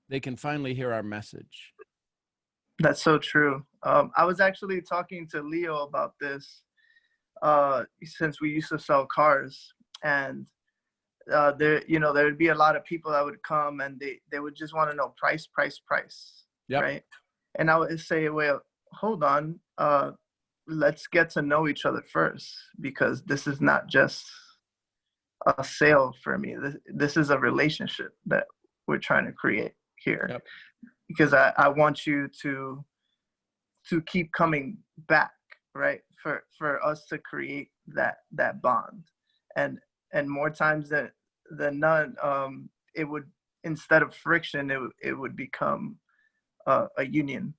they can finally hear our message. That's so true. I was actually talking to Leo about this, since we used to sell cars, and there'd be a lot of people that would come and they would just want to know price, Yep. right? And I would say, well, hold on, let's get to know each other first, because this is not just a sale for me. This is a relationship that we're trying to create here. Yep. Because I want you to keep coming back, right? For us to create that bond, and more times than none, it would, instead of friction, it would become a union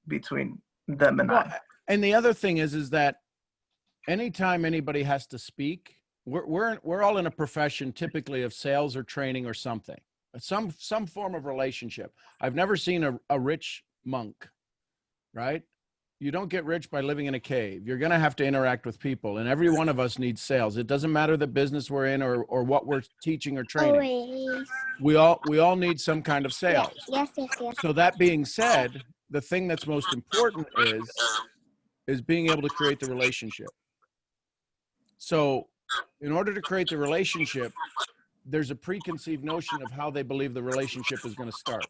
between them and I. And the other thing is that anytime anybody has to speak, we're all in a profession typically of sales or training or something, some form of relationship. I've never seen a rich monk, right? You don't get rich by living in a cave. You're going to have to interact with people, and every one of us needs sales. It doesn't matter the business we're in or what we're teaching or training. Always. We all need some kind of sales. Yes. So that being said, the thing that's most important is being able to create the relationship. So in order to create the relationship, there's a preconceived notion of how they believe the relationship is going to start.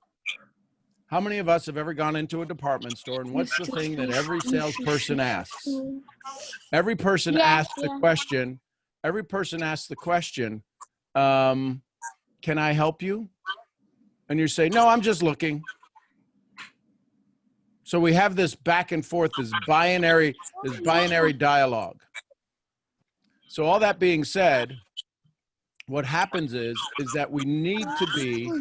How many of us have ever gone into a department store, and what's the thing that every salesperson asks? Every person asks the question, can I help you? And you say, no, I'm just looking. So we have this back and forth, this binary dialogue. So all that being said, what happens is that we need to be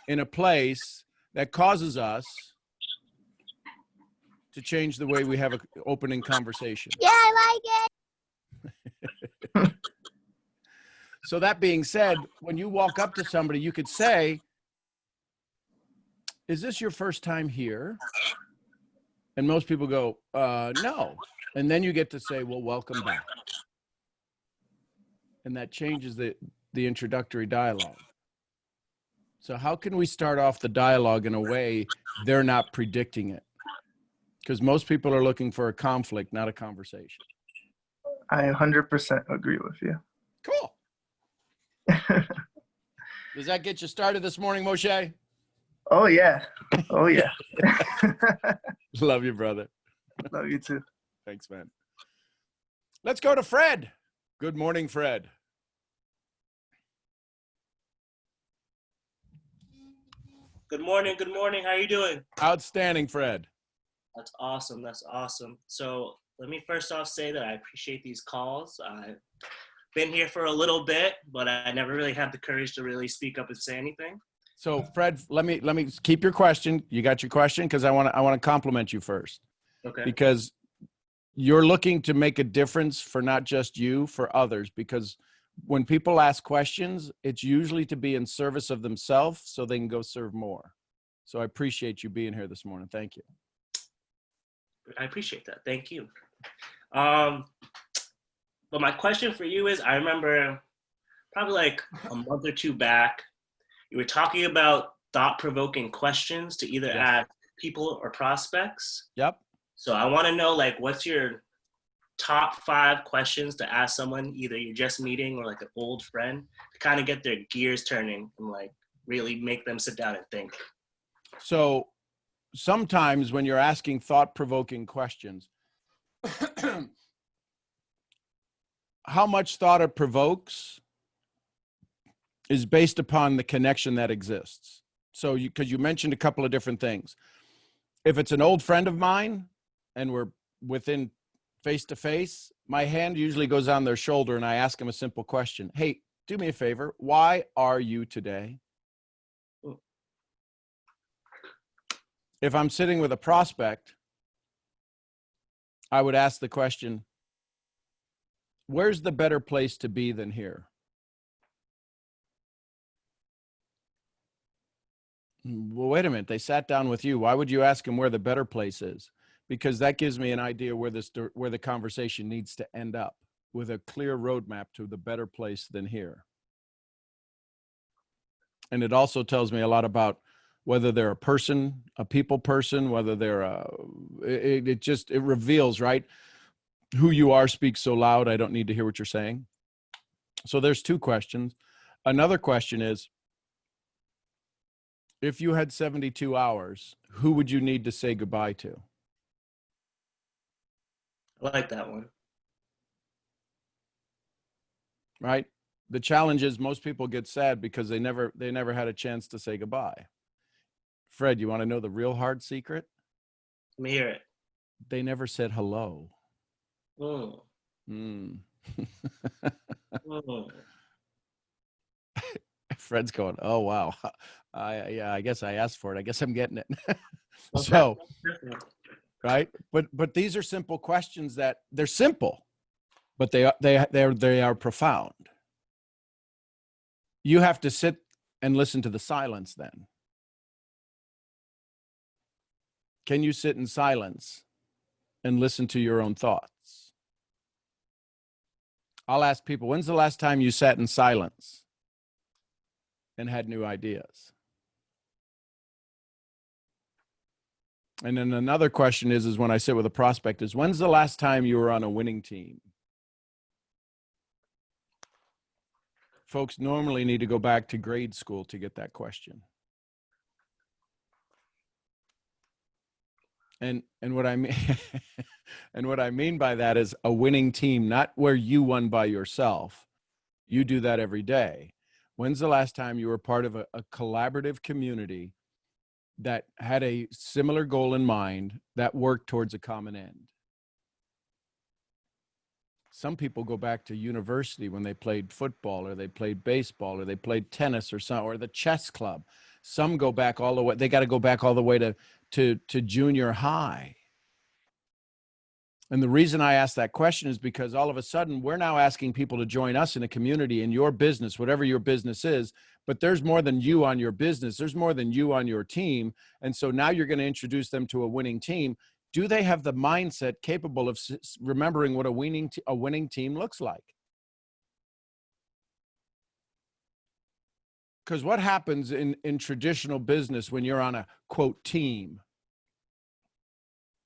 in a place that causes us to change the way we have an opening conversation. Yeah, I like it. So that being said, when you walk up to somebody, you could say, is this your first time here? And most people go, no. And then you get to say, well, welcome back. And that changes the introductory dialogue. So how can we start off the dialogue in a way they're not predicting it? Because most people are looking for a conflict, not a conversation. I 100% agree with you. Cool. Does that get you started this morning, Moshe? Oh yeah. Love you, brother. Love you too. Thanks, man. Let's go to Fred. Good morning, Fred. Good morning. How are you doing? Outstanding, Fred. That's awesome. So let me first off say that I appreciate these calls. I've been here for a little bit, but I never really had the courage to really speak up and say anything. So Fred, let me keep your question. You got your question? Because I want to compliment you first. Okay. Because you're looking to make a difference for not just you, for others, because when people ask questions, it's usually to be in service of themselves so they can go serve more. So I appreciate you being here this morning. Thank you. I appreciate that. Thank you. But my question for you is, I remember probably like a month or two back, you were talking about thought-provoking questions to either ask people or prospects. Yep. So I want to know, like, what's your top 5 questions to ask someone, either you're just meeting or like an old friend, to kind of get their gears turning and like really make them sit down and think? So sometimes when you're asking thought-provoking questions, how much thought it provokes is based upon the connection that exists. So because you mentioned a couple of different things. If it's an old friend of mine and we're within face-to-face, my hand usually goes on their shoulder and I ask them a simple question. Hey, do me a favor. Why are you today? If I'm sitting with a prospect, I would ask the question, where's the better place to be than here? Well, wait a minute. They sat down with you. Why would you ask them where the better place is? Because that gives me an idea where the conversation needs to end up, with a clear roadmap to the better place than here. And it also tells me a lot about whether they're a person, a people person, whether they're it reveals, right? Who you are speaks so loud, I don't need to hear what you're saying. So there's 2 questions. Another question is, if you had 72 hours, who would you need to say goodbye to? I like that one. Right? The challenge is most people get sad because they never had a chance to say goodbye. Fred, you want to know the real hard secret? Let me hear it. They never said hello. Mm. Mm. Mm. Fred's going, oh, wow. I guess I asked for it. I guess I'm getting it. So, right. But these are simple questions that they're simple, but they are profound. You have to sit and listen to the silence then. Can you sit in silence and listen to your own thoughts? I'll ask people, when's the last time you sat in silence and had new ideas? And then another question is when I sit with a prospect is, when's the last time you were on a winning team? Folks normally need to go back to grade school to get that question. And what I mean and what I mean by that is a winning team, not where you won by yourself. You do that every day. When's the last time you were part of a collaborative community that had a similar goal in mind that worked towards a common end? Some people go back to university when they played football or they played baseball or they played tennis or the chess club. Some go back all the way. They got to go back all the way to junior high. And the reason I ask that question is because all of a sudden we're now asking people to join us in a community in your business, whatever your business is, but there's more than you on your business. There's more than you on your team. And so now you're going to introduce them to a winning team. Do they have the mindset capable of remembering what a winning team looks like? Because what happens in traditional business when you're on a, quote, team?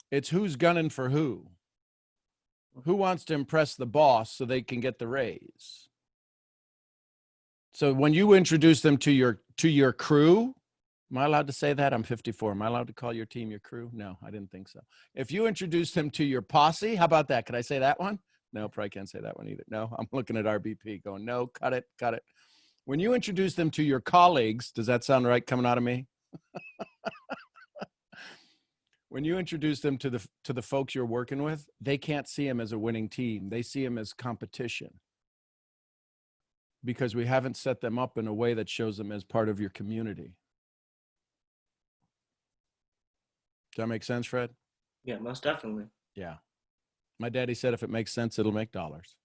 It's who's gunning for who. Who wants to impress the boss so they can get the raise? So when you introduce them to your crew, am I allowed to say that? I'm 54. Am I allowed to call your team your crew? No, I didn't think so. If you introduce them to your posse, how about that? Could I say that one? No, probably can't say that one either. No, I'm looking at RBP going, no, cut it. When you introduce them to your colleagues, does that sound right coming out of me? When you introduce them to the folks you're working with, they can't see them as a winning team. They see them as competition because we haven't set them up in a way that shows them as part of your community. Does that make sense, Fred? Yeah, most definitely. Yeah. My daddy said if it makes sense, it'll make dollars.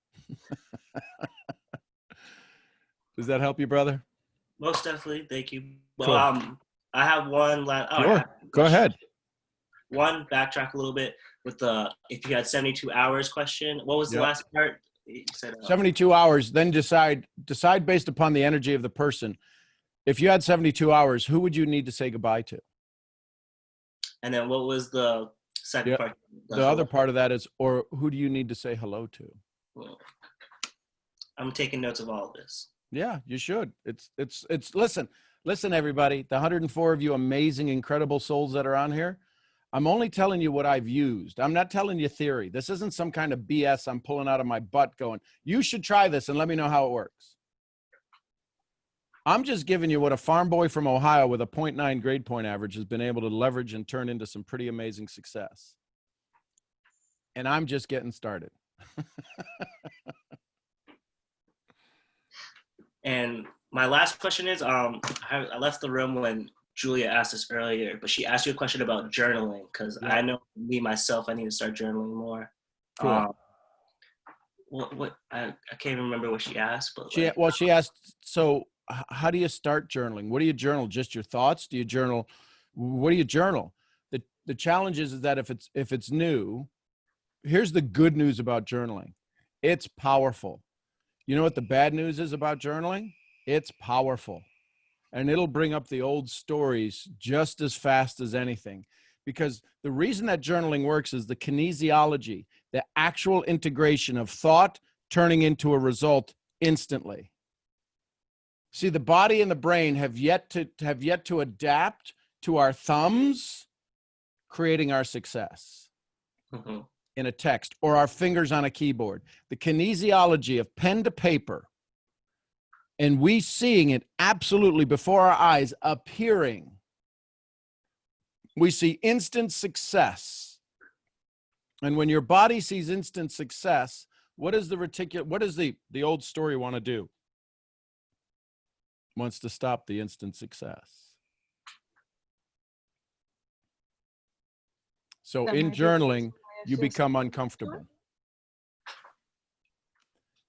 Does that help you, brother? Most definitely. Thank you. Well, Cool. I have one last. Oh, Sure. yeah, Go ahead. One, backtrack a little bit with the if you had 72 hours question. What was the Yep. last part? You said 72 hours, then decide based upon the energy of the person. If you had 72 hours, who would you need to say goodbye to? And then what was the second Yeah. part? The other part of that is, or who do you need to say hello to? I'm taking notes of all of this. Yeah, you should. It's listen, everybody, the 104 of you amazing, incredible souls that are on here. I'm only telling you what I've used. I'm not telling you theory. This isn't some kind of BS I'm pulling out of my butt going, you should try this and let me know how it works. I'm just giving you what a farm boy from Ohio with a 0.9 grade point average has been able to leverage and turn into some pretty amazing success. And I'm just getting started. And my last question is, I left the room when Julia asked this earlier, but she asked you a question about journaling, because I know me, myself, I need to start journaling more. Cool. I can't even remember what she asked, but she asked, so how do you start journaling? What do you journal? Just your thoughts? Do you journal? What do you journal? The challenge is that if it's new, here's the good news about journaling. It's powerful. You know what the bad news is about journaling? It's powerful. And it'll bring up the old stories just as fast as anything. Because the reason that journaling works is the kinesiology, the actual integration of thought turning into a result instantly. See, the body and the brain have yet to adapt to our thumbs creating our success in a text, or our fingers on a keyboard. The kinesiology of pen to paper, and we seeing it absolutely before our eyes appearing. We see instant success. And when your body sees instant success, what does the old story want to do? Wants to stop the instant success. So in journaling, you become uncomfortable.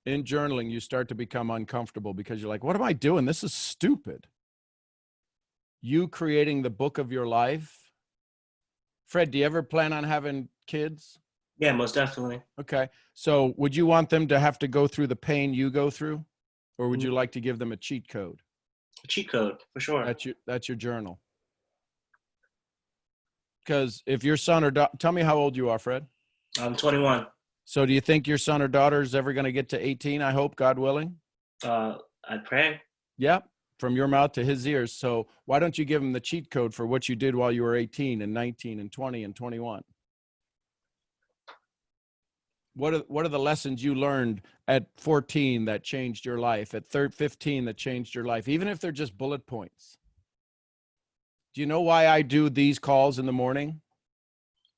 In journaling, you start to become uncomfortable because you're like, what am I doing? This is stupid. You creating the book of your life. Fred, do you ever plan on having kids? Yeah, most definitely. Okay. So would you want them to have to go through the pain you go through? Or would you like to give them a cheat code? A cheat code, for sure. That's your journal. Because if your son or daughter, tell me how old you are, Fred. I'm 21. So do you think your son or daughter is ever going to get to 18, I hope, God willing? I pray. Yep, from your mouth to his ears. So why don't you give him the cheat code for what you did while you were 18 and 19 and 20 and 21? What are the lessons you learned at 14 that changed your life, at 15 that changed your life, even if they're just bullet points? Do you know why I do these calls in the morning?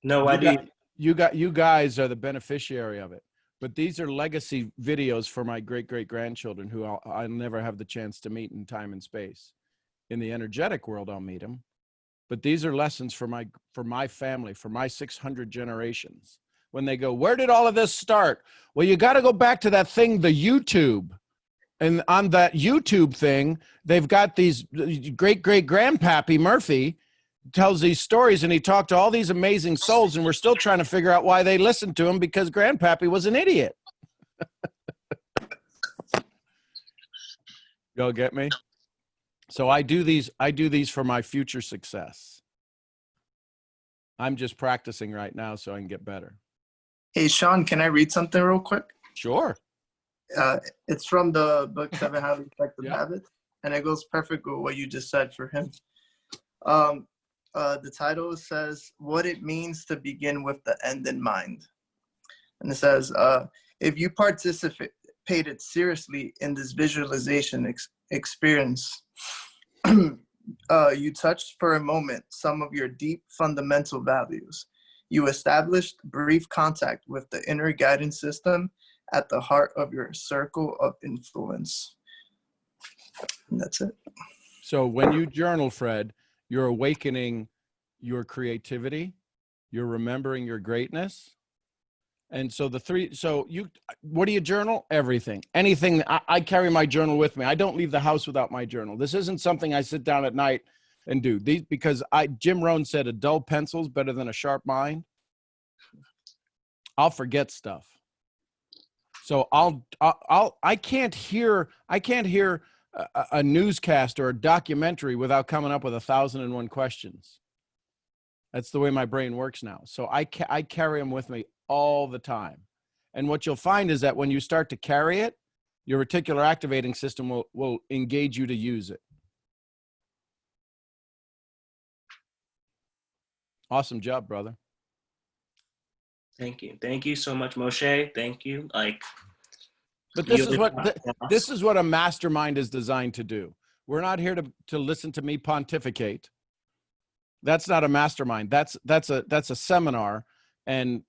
No idea. You guys are the beneficiary of it. But these are legacy videos for my great-great-grandchildren who I'll never have the chance to meet in time and space. In the energetic world, I'll meet them. But these are lessons for my family, for my 600 generations. When they go, where did all of this start? Well, you got to go back to that thing, the YouTube. And on that YouTube thing, they've got these great-great-grandpappy Murphy tells these stories, and he talked to all these amazing souls, and we're still trying to figure out why they listened to him, because grandpappy was an idiot. Y'all get me? So I do these for my future success. I'm just practicing right now so I can get better. Hey, Sean, can I read something real quick? Sure. It's from the book 7 Highly Effective Yeah. Habits, and it goes perfect with what you just said for him. The title says, What It Means to Begin with the End in Mind. And it says, if you participated seriously in this visualization experience, you touched for a moment some of your deep fundamental values. You established brief contact with the inner guidance system at the heart of your circle of influence. And that's it. So when you journal, Fred, you're awakening your creativity, you're remembering your greatness, And so what do you journal? Everything, anything. I carry my journal with me. I don't leave the house without my journal. This isn't something I sit down at night and do because Jim Rohn said a dull pencil's better than a sharp mind. I'll forget stuff. So I can't hear a newscast or a documentary without coming up with 1,001 questions. That's the way my brain works now. So I carry them with me all the time. And what you'll find is that when you start to carry it, your reticular activating system will engage you to use it. Awesome job, brother. Thank you. Thank you so much, Moshe. Thank you. But this is what a mastermind is designed to do. We're not here to listen to me pontificate. That's not a mastermind. That's a seminar, and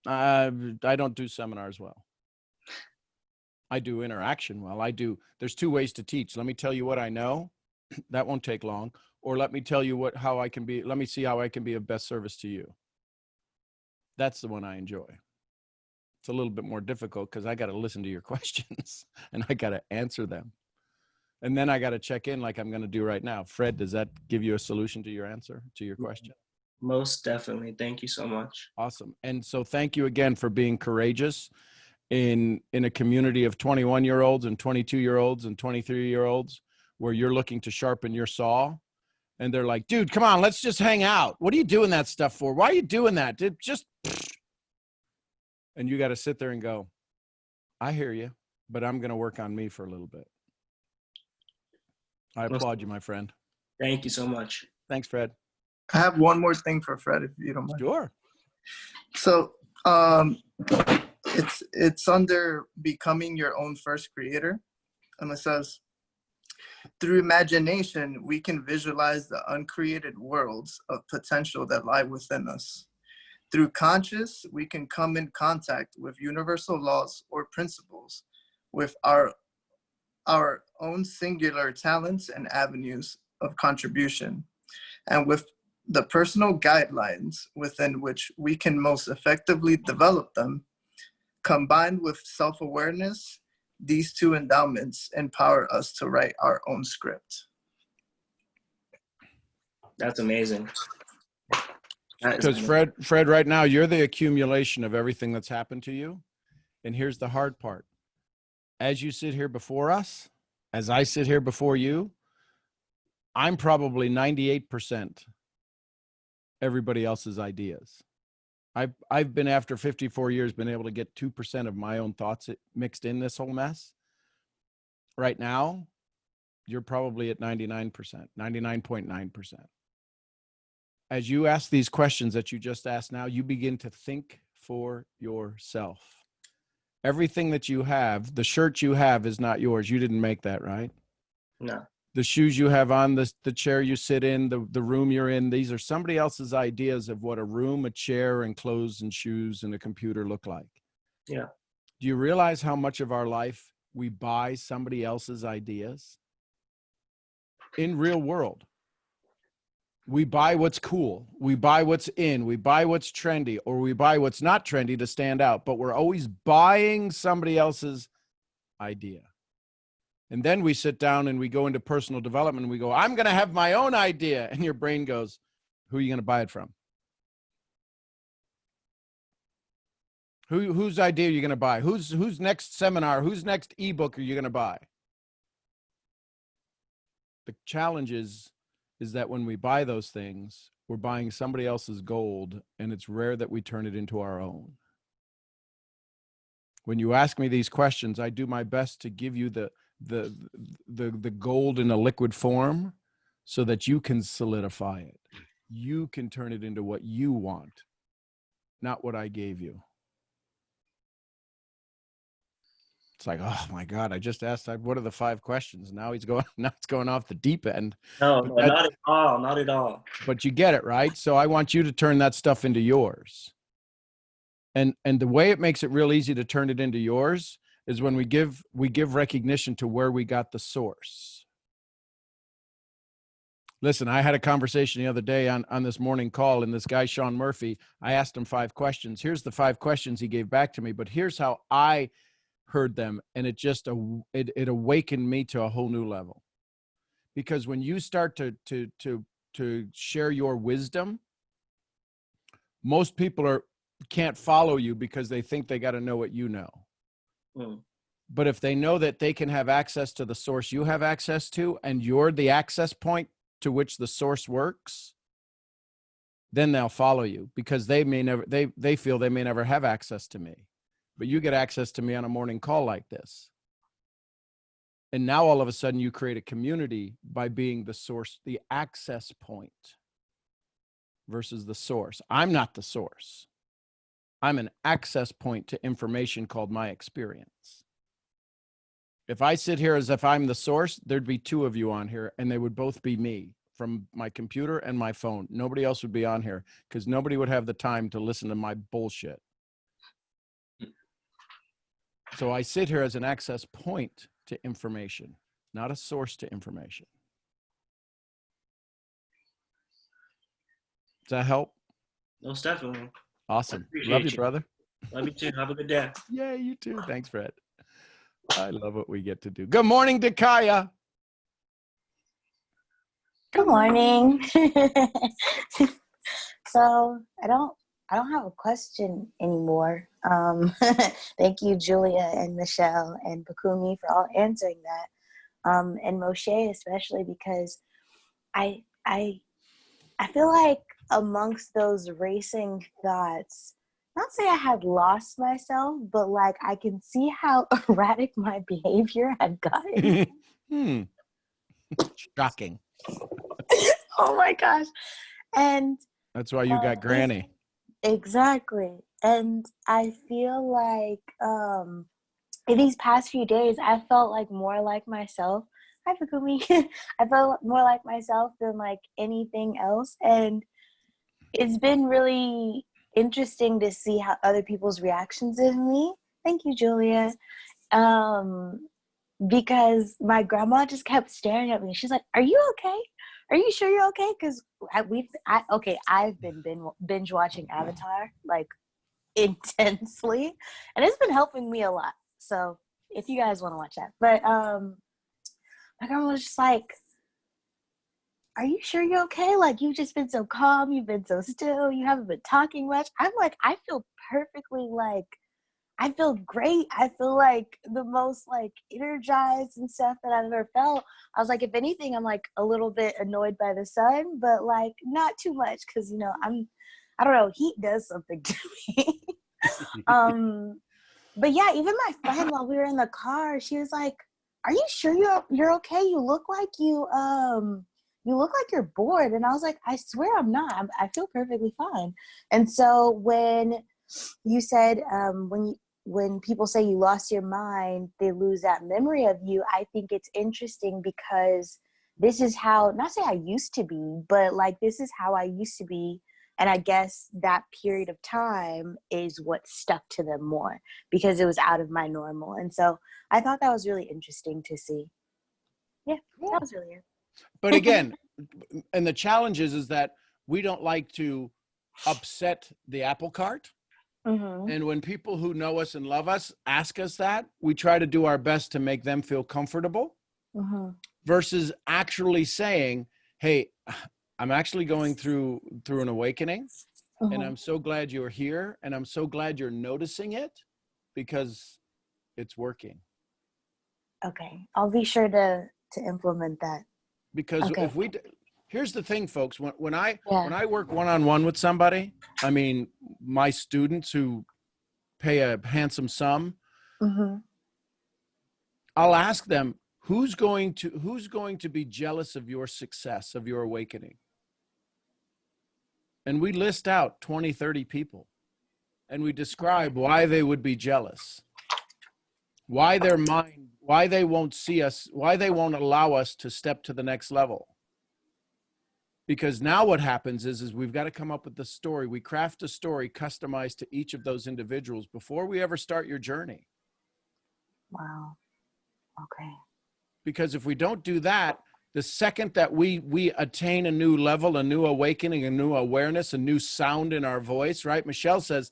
I don't do seminars well. I do interaction well. There's two ways to teach. Let me tell you what I know. That won't take long. Or let me tell you let me see how I can be of best service to you. That's the one I enjoy. It's a little bit more difficult because I got to listen to your questions and I got to answer them. And then I got to check in like I'm going to do right now. Fred, does that give you a solution to your answer, to your question? Most definitely. Thank you so much. Awesome. And so thank you again for being courageous in a community of 21-year-olds and 22-year-olds and 23-year-olds where you're looking to sharpen your saw. And they're like, dude, come on, let's just hang out. What are you doing that stuff for? Why are you doing that? And you got to sit there and go, I hear you, but I'm going to work on me for a little bit. I applaud you, my friend. Thank you so much. Thanks, Fred. I have one more thing for Fred, if you don't mind. Sure. So it's under becoming your own first creator. And it says, through imagination, we can visualize the uncreated worlds of potential that lie within us. Through conscious, we can come in contact with universal laws or principles, with our own singular talents and avenues of contribution, and with the personal guidelines within which we can most effectively develop them. Combined with self-awareness, these two endowments empower us to write our own script. That's amazing. Because Fred, right now, you're the accumulation of everything that's happened to you. And here's the hard part. As you sit here before us, as I sit here before you, I'm probably 98% everybody else's ideas. I've been, after 54 years, been able to get 2% of my own thoughts mixed in this whole mess. Right now, you're probably at 99%, 99.9%. As you ask these questions that you just asked now, you begin to think for yourself. Everything that you have, the shirt you have is not yours. You didn't make that, right? No. The shoes you have on, the chair you sit in, the room you're in, these are somebody else's ideas of what a room, a chair, and clothes and shoes and a computer look like. Yeah. Do you realize how much of our life we buy somebody else's ideas? In real world. We buy what's cool. We buy what's in. We buy what's trendy, or we buy what's not trendy to stand out. But we're always buying somebody else's idea. And then we sit down and we go into personal development and we go, I'm going to have my own idea. And your brain goes, who are you going to buy it from? Whose idea are you going to buy? Whose next seminar? Whose next ebook are you going to buy? The challenge is that when we buy those things, we're buying somebody else's gold, and it's rare that we turn it into our own. When you ask me these questions, I do my best to give you the gold in a liquid form so that you can solidify it. You can turn it into what you want, not what I gave you. It's like, oh my God, I just asked, what are the 5 questions? Now it's going off the deep end. No, not at all. Not at all. But you get it, right? So I want you to turn that stuff into yours. And the way it makes it real easy to turn it into yours is when we give recognition to where we got the source. Listen, I had a conversation the other day on this morning call, and this guy, Sean Murphy, I asked him 5 questions. Here's the 5 questions he gave back to me, but here's how I heard them. And it just, it awakened me to a whole new level. Because when you start to share your wisdom, most people can't follow you because they think they got to know what you know. Mm. But if they know that they can have access to the source you have access to, and you're the access point to which the source works, then they'll follow you, because they feel they may never have access to me, but you get access to me on a morning call like this. And now all of a sudden you create a community by being the source, the access point versus the source. I'm not the source. I'm an access point to information called my experience. If I sit here as if I'm the source, there'd be 2 of you on here, and they would both be me from my computer and my phone. Nobody else would be on here, because nobody would have the time to listen to my bullshit. So I sit here as an access point to information, not a source to information. Does that help? Most definitely. Awesome. Appreciate Love you, you. brother. Love you too. Have a good day. Yeah, you too. Thanks, Fred. I love what we get to do. Good morning, Dakaya. Good morning. So I don't have a question anymore. Thank you, Julia and Michelle and Bakumi, for all answering that. And Moshe especially, because I feel like amongst those racing thoughts, not say I had lost myself, but like I can see how erratic my behavior had gotten. Shocking. Oh my gosh. And that's why you got Granny. Exactly. And I feel like in these past few days, I felt like more like myself. Hi, Bakumi. I felt more like myself than like anything else. And it's been really interesting to see how other people's reactions to me. Thank you, Julia. Because my grandma just kept staring at me. She's like, "Are you okay? Are you sure you're okay?" Because I've been binge watching Avatar like intensely, and it's been helping me a lot. So if you guys want to watch that, but my grandma was just like, "Are you sure you're okay? Like, you've just been so calm, you've been so still, you haven't been talking much." I'm like, I feel perfectly, like, I feel great. I feel like the most like energized and stuff that I've ever felt. I was like, if anything, I'm like a little bit annoyed by the sun, but like not too much, because I don't know, heat does something to me. But yeah, even my friend, while we were in the car, she was like, "Are you sure you're okay? You look like you're bored." And I was like, "I swear I'm not. I feel perfectly fine." And so when you said when people say you lost your mind, they lose that memory of you, I think it's interesting because this is how, not say I used to be, but like this is how I used to be. And I guess that period of time is what stuck to them more because it was out of my normal. And so I thought that was really interesting to see. Yeah, cool. That was really it. But again, and the challenge is that we don't like to upset the apple cart. Mm-hmm. And when people who know us and love us ask us that, we try to do our best to make them feel comfortable, mm-hmm. versus actually saying, "Hey, I'm actually going through an awakening, mm-hmm. and I'm so glad you're here, and I'm so glad you're noticing it because it's working." Okay, I'll be sure to implement that. Because okay. Here's the thing, folks. When I work one-on-one with somebody, I mean, my students who pay a handsome sum, mm-hmm. I'll ask them, who's going to be jealous of your success, of your awakening? And we list out 20, 30 people, and we describe why they would be jealous, why they won't see us, why they won't allow us to step to the next level. Because now what happens is we've got to come up with the story. We craft a story customized to each of those individuals before we ever start your journey. Wow. Okay. Because if we don't do that, The second that we attain a new level, a new awakening, a new awareness, a new sound in our voice, right? Michelle says,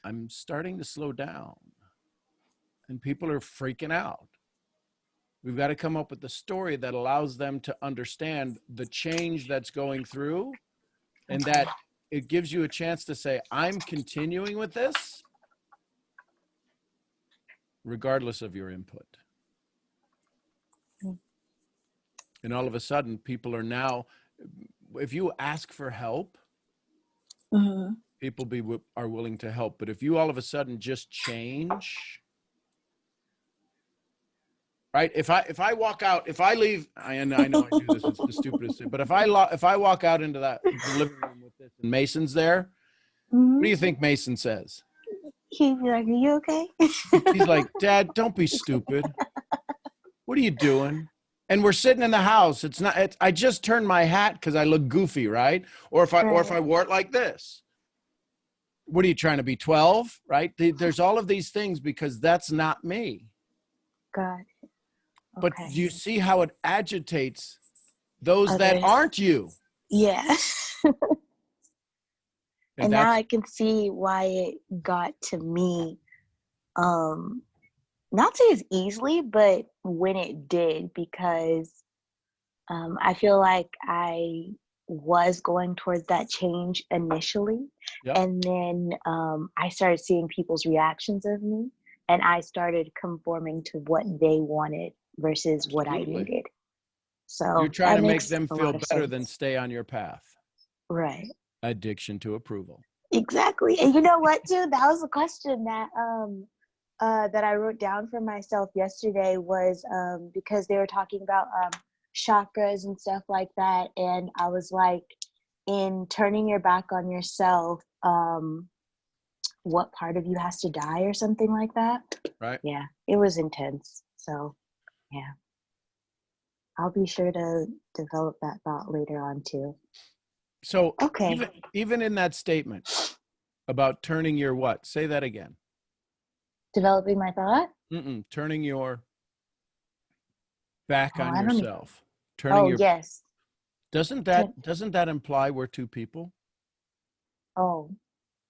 I'm starting to slow down. And people are freaking out. We've got to come up with a story that allows them to understand the change that's going through, and that it gives you a chance to say, I'm continuing with this regardless of your input. And all of a sudden, people are now, if you ask for help, people are willing to help. But if you all of a sudden just change, right? If I walk out, if I leave, and I know I do this, it's the stupidest thing, but if I walk out into the living room with this and Mason's there, what do you think Mason says? He'd be like, are you okay? He's like, Dad, don't be stupid. What are you doing? And we're sitting in the house. I just turned my hat because I look goofy, right? Or if I wore it like this. What are you trying to be, 12? Right? There's all of these things because that's not me. God. But do you see how it agitates those Others. that aren't you? Yeah. And now that's, I can see why it got to me. Not say as easily, but when it did, because I feel like I was going towards that change initially. Yep. And then I started seeing people's reactions of me, and I started conforming to what they wanted versus what I needed. So you're trying to make makes them a feel lot of better sense. than stay on your path. Right. Addiction to approval. Exactly. And you know what, too? That was a question that that I wrote down for myself yesterday, was because they were talking about chakras and stuff like that. And I was like, in turning your back on yourself, what part of you has to die or something like that? Right. Yeah, it was intense. So, yeah. I'll be sure to develop that thought later on, too. So Okay. even in that statement about turning your what? Say that again. Developing my thought? Turning your back on I don't yourself. Turning your. yes. Doesn't that imply we're two people? Oh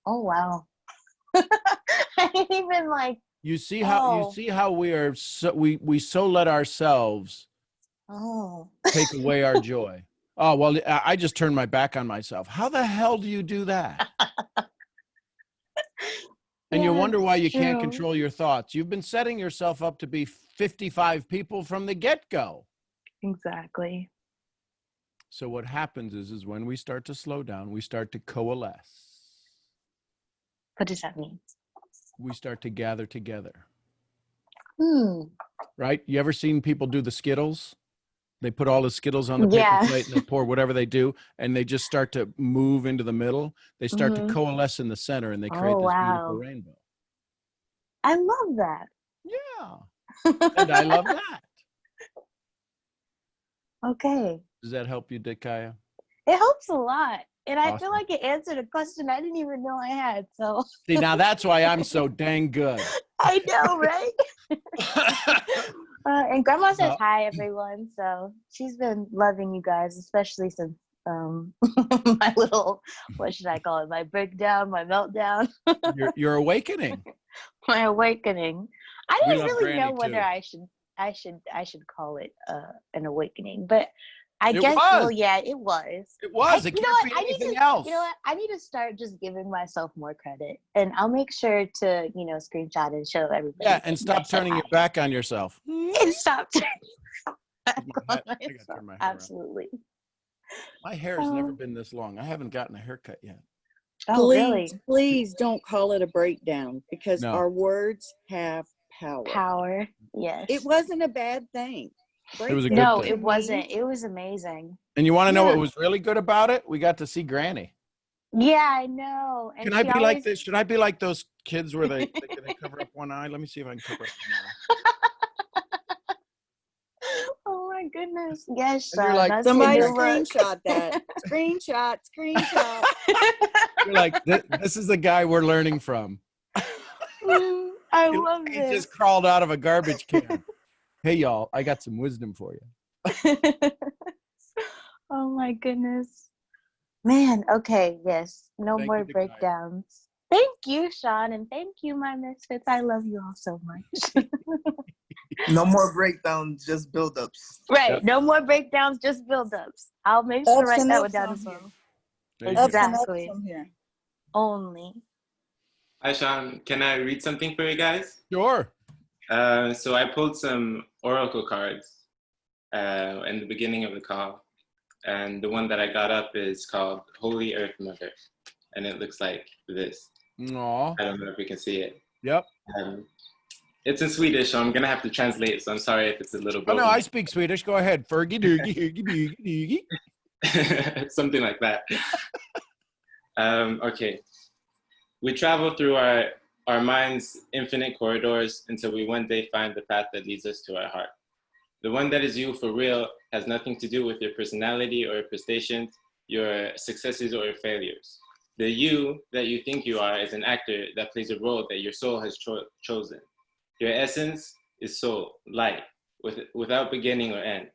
wow. I didn't even like. You see how we are we so let ourselves take away our joy. Oh, well, I just turned my back on myself. How the hell do you do that? And you wonder why you can't control your thoughts. You've been setting yourself up to be 55 people from the get-go. Exactly. So what happens is when we start to slow down, we start to coalesce. What does that mean? We start to gather together. Right? You ever seen people do the Skittles? They put all the Skittles on the paper plate and they pour whatever they do, and they just start to move into the middle. They start to coalesce in the center, and they create this beautiful rainbow. I love that. Yeah. And I love that. Okay. Does that help you, Dikaya? It helps a lot. And I feel Awesome. like it answered a question I didn't even know I had. So See, now that's why I'm so dang good. I know, right? And Grandma says hi, everyone. So she's been loving you guys, especially since my little, what should I call it? My breakdown, my meltdown. Your awakening. My awakening. I didn't really Granny know whether too. I should call it an awakening, but I It guess was. Well, yeah, it was. It was. It can't be anything else. You know what? I need to start just giving myself more credit, and I'll make sure to screenshot and show everybody. Yeah, and stop turning your back on yourself. And stop turning back on I gotta myself. turn my hair Absolutely. My hair has never been this long. I haven't gotten a haircut yet. Oh, really? Please don't call it a breakdown, because No. our words have power. Power. Yes. It wasn't a bad thing. It was a good No, thing. it wasn't. It was amazing. And you want to know what was really good about it? We got to see Granny. Yeah, I know. And Can I be like this? Should I be like those kids where they cover up one eye? Let me see if I can cover up one eye. Oh my goodness. Yes, And you're like, that's Somebody your new look. screenshot that. Screenshot. You're like, this is the guy we're learning from. I love He this. just crawled out of a garbage can. Hey, y'all, I got some wisdom for you. Oh my goodness. Man, okay, yes. No Thank more you, Dakaya. breakdowns. Thank you, Sean, and thank you, my misfits. I love you all so much. No more breakdowns, just buildups. Right. Yep. No more breakdowns, just buildups. I'll make sure to Ups write and that one ups down on as here. well. There you go. Ups and ups Exactly. from here. Only. Hi, Sean. Can I read something for you guys? Sure. So I pulled some oracle cards in the beginning of the call. And the one that I got up is called Holy Earth Mother. And it looks like this. Aw. I don't know if you can see it. Yep. It's in Swedish, so I'm going to have to translate. So I'm sorry if it's a little Oh, no, broken. I speak Swedish. Go ahead. Fergie doogie, hoogie boogie doogie. Something like that. Okay. We travel through our mind's infinite corridors until we one day find the path that leads us to our heart. The one that is you for real has nothing to do with your personality or your prestations, your successes or your failures. The you that you think you are is an actor that plays a role that your soul has chosen. Your essence is soul, light, without beginning or end.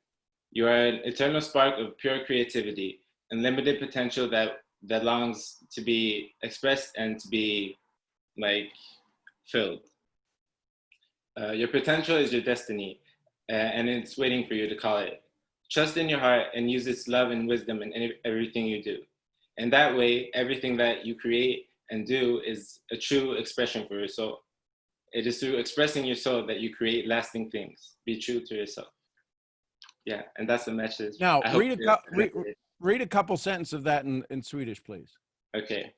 You are an eternal spark of pure creativity and limited potential that longs to be expressed and to be filled. Your potential is your destiny, and it's waiting for you to call it. Trust in your heart and use its love and wisdom in everything you do. And that way, everything that you create and do is a true expression for your soul. It is through expressing your soul that you create lasting things. Be true to yourself. Yeah, and that's the message. Now, read a couple sentences of that in Swedish, please. Okay.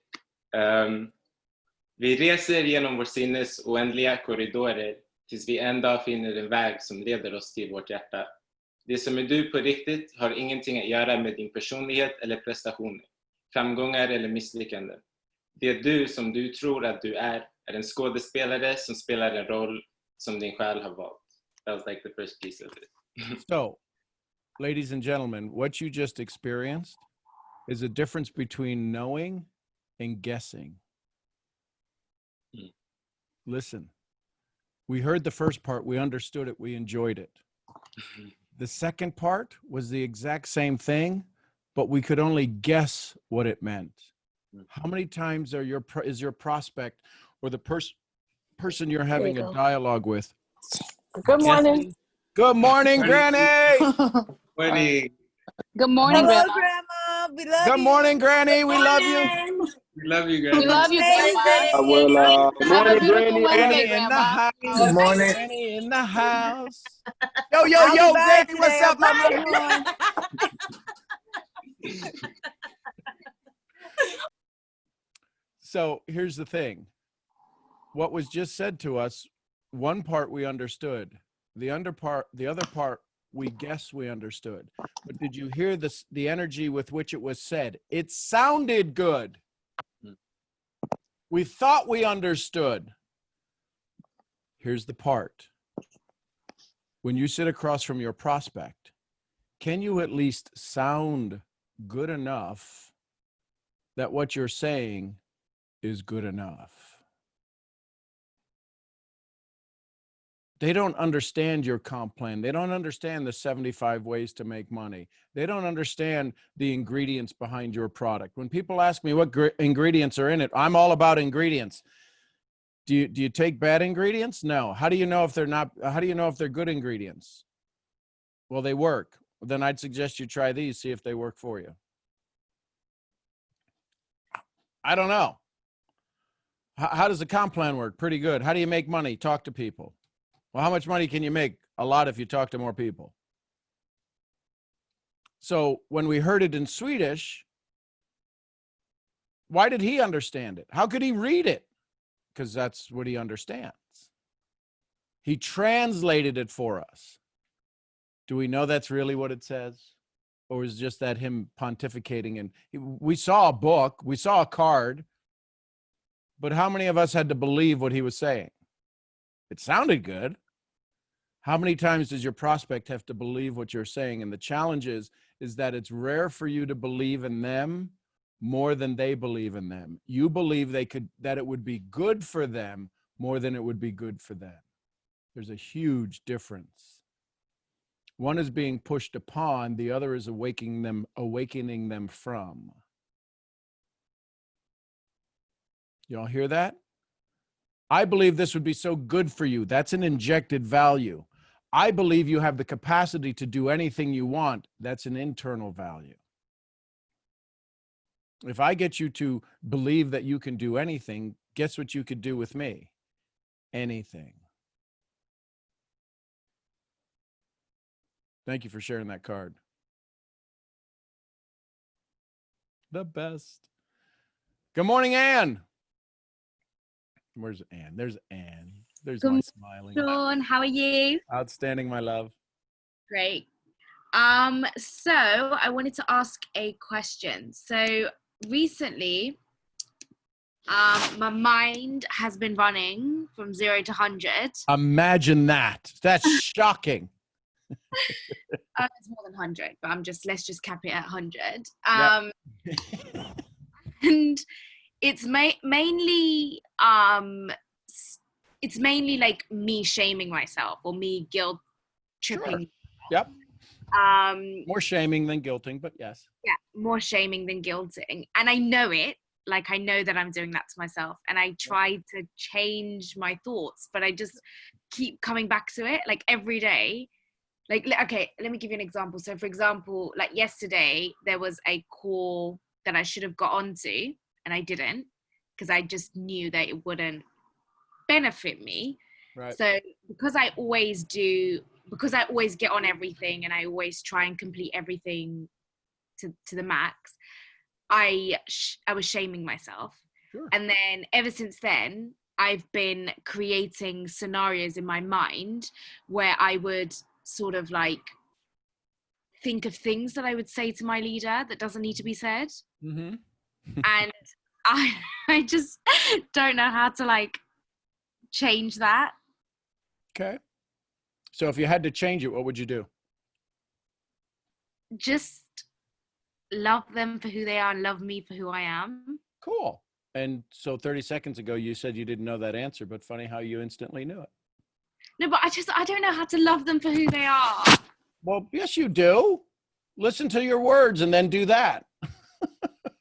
Vi reser genom vår sinnes oändliga korridorer tills vi en dag finner en väg som leder oss till vårt hjärta. Det som är du på riktigt har ingenting att göra med din personlighet eller prestationer, framgångar eller misslyckanden. Det du som du tror att du är en skådespelare som spelar en roll som din själ har valt. That was like the first piece of it. So, ladies and gentlemen, what you just experienced is a difference between knowing and guessing. Listen, we heard the first part, we understood it, we enjoyed it. The second part was the exact same thing, but we could only guess what it meant. How many times is your prospect or the person you're having a dialogue with? Good morning. Good morning, Granny. Morning. Good morning, Hello, Grandma. Grandma. We love Good you. morning, Granny. We love you. We love you, We guys. love you, Grandma. Amazing. Well, Have a morning, beautiful Granny. Wednesday, Granny in the Grandma. house. Good morning. Granny in the house. Yo, yo, I'll be yo, by Granny, today. what's I'll up, blow my man? horn. So here's the thing. What was just said to us, one part we understood. The other part we guess we understood. But did you hear the energy with which it was said? It sounded good. We thought we understood. Here's the part. When you sit across from your prospect, can you at least sound good enough that what you're saying is good enough? They don't understand your comp plan. They don't understand the 75 ways to make money. They don't understand the ingredients behind your product. When people ask me what ingredients are in it, I'm all about ingredients. Do you take bad ingredients? No. How do you know if they're good ingredients? Well, they work. Then I'd suggest you try these, see if they work for you. I don't know. How does the comp plan work? Pretty good. How do you make money? Talk to people. Well, how much money can you make? A lot if you talk to more people. So when we heard it in Swedish, why did he understand it? How could he read it? Because that's what he understands. He translated it for us. Do we know that's really what it says? Or is just that him pontificating? And we saw a book, we saw a card, but how many of us had to believe what he was saying? It sounded good. How many times does your prospect have to believe what you're saying? And the challenge is that it's rare for you to believe in them more than they believe in them. You believe that it would be good for them more than it would be good for them. There's a huge difference. One is being pushed upon, the other is awakening them from. Y'all hear that? I believe this would be so good for you. That's an injected value. I believe you have the capacity to do anything you want. That's an internal value. If I get you to believe that you can do anything, guess what you could do with me? Anything. Thank you for sharing that card. The best. Good morning, Anne. Where's Anne? There's Anne. There's Good my morning, smiling. Sean, how are you? Outstanding, my love. Great. So I wanted to ask a question. So recently, my mind has been running from 0 to 100. Imagine that. That's shocking. It's more than 100, but let's just cap it at 100. Yep. And it's mainly like me shaming myself or me guilt tripping. Sure. Yep. More shaming than guilting, but yes. Yeah, more shaming than guilting. And I know it. Like, I know that I'm doing that to myself. And I try to change my thoughts, but I just keep coming back to it, like, every day. Like, okay, let me give you an example. So, for example, like yesterday, there was a call that I should have got onto, and I didn't, because I just knew that it wouldn't benefit me. Right. So because I always get on everything and I always try and complete everything to the max, I was shaming myself. Sure. And then ever since then, I've been creating scenarios in my mind where I would sort of like think of things that I would say to my leader that doesn't need to be said. Mm-hmm. And I just don't know how to like change that. Okay. So if you had to change it, what would you do? Just love them for who they are and love me for who I am. Cool. And so 30 seconds ago, you said you didn't know that answer, but funny how you instantly knew it. No, but I don't know how to love them for who they are. Well, yes, you do. Listen to your words and then do that.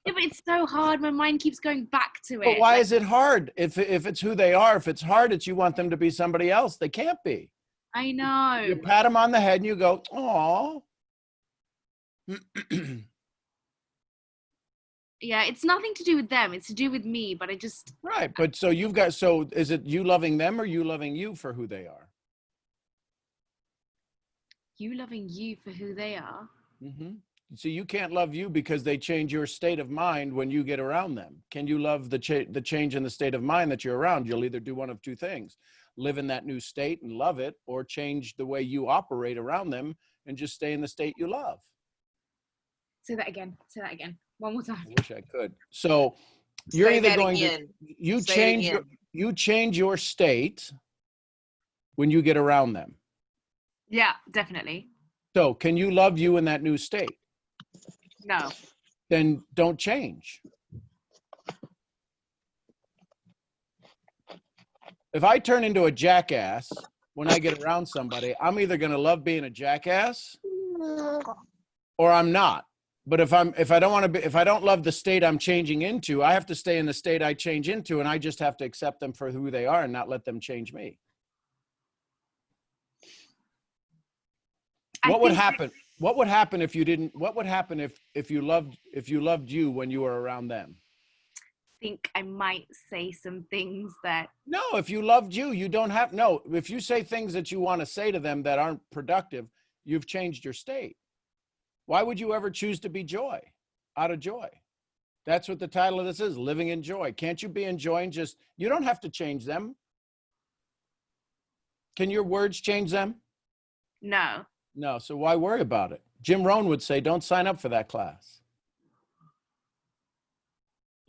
Yeah, but it's so hard. My mind keeps going back to it. But why is it hard? If it's who they are, if it's hard, it's you want them to be somebody else. They can't be. I know. You pat them on the head and you go, "Aw." Yeah, it's nothing to do with them. It's to do with me, but I just... Right. But so is it you loving them or you loving you for who they are? You loving you for who they are. Mm-hmm. So you can't love you because they change your state of mind when you get around them. Can you love the change in the state of mind that you're around? You'll either do one of two things: live in that new state and love it, or change the way you operate around them and just stay in the state you love. Say that again. One more time. I wish I could. So you're Say either that going again. to you change your state when you get around them. Yeah, definitely. So can you love you in that new state? No. Then don't change. If I turn into a jackass when I get around somebody, I'm either going to love being a jackass or I'm not. But if I don't love the state I'm changing into, I have to stay in the state I change into, and I just have to accept them for who they are and not let them change me. What would happen? What would happen if you didn't? What would happen if you loved you when you were around them? I think I might say some things that... No, if you loved you, you don't have... No, if you say things that you want to say to them that aren't productive, you've changed your state. Why would you ever choose to be joy? Out of joy. That's what the title of this is, living in joy. Can't you be enjoying just... You don't have to change them. Can your words change them? No. No, so why worry about it? Jim Rohn would say, don't sign up for that class.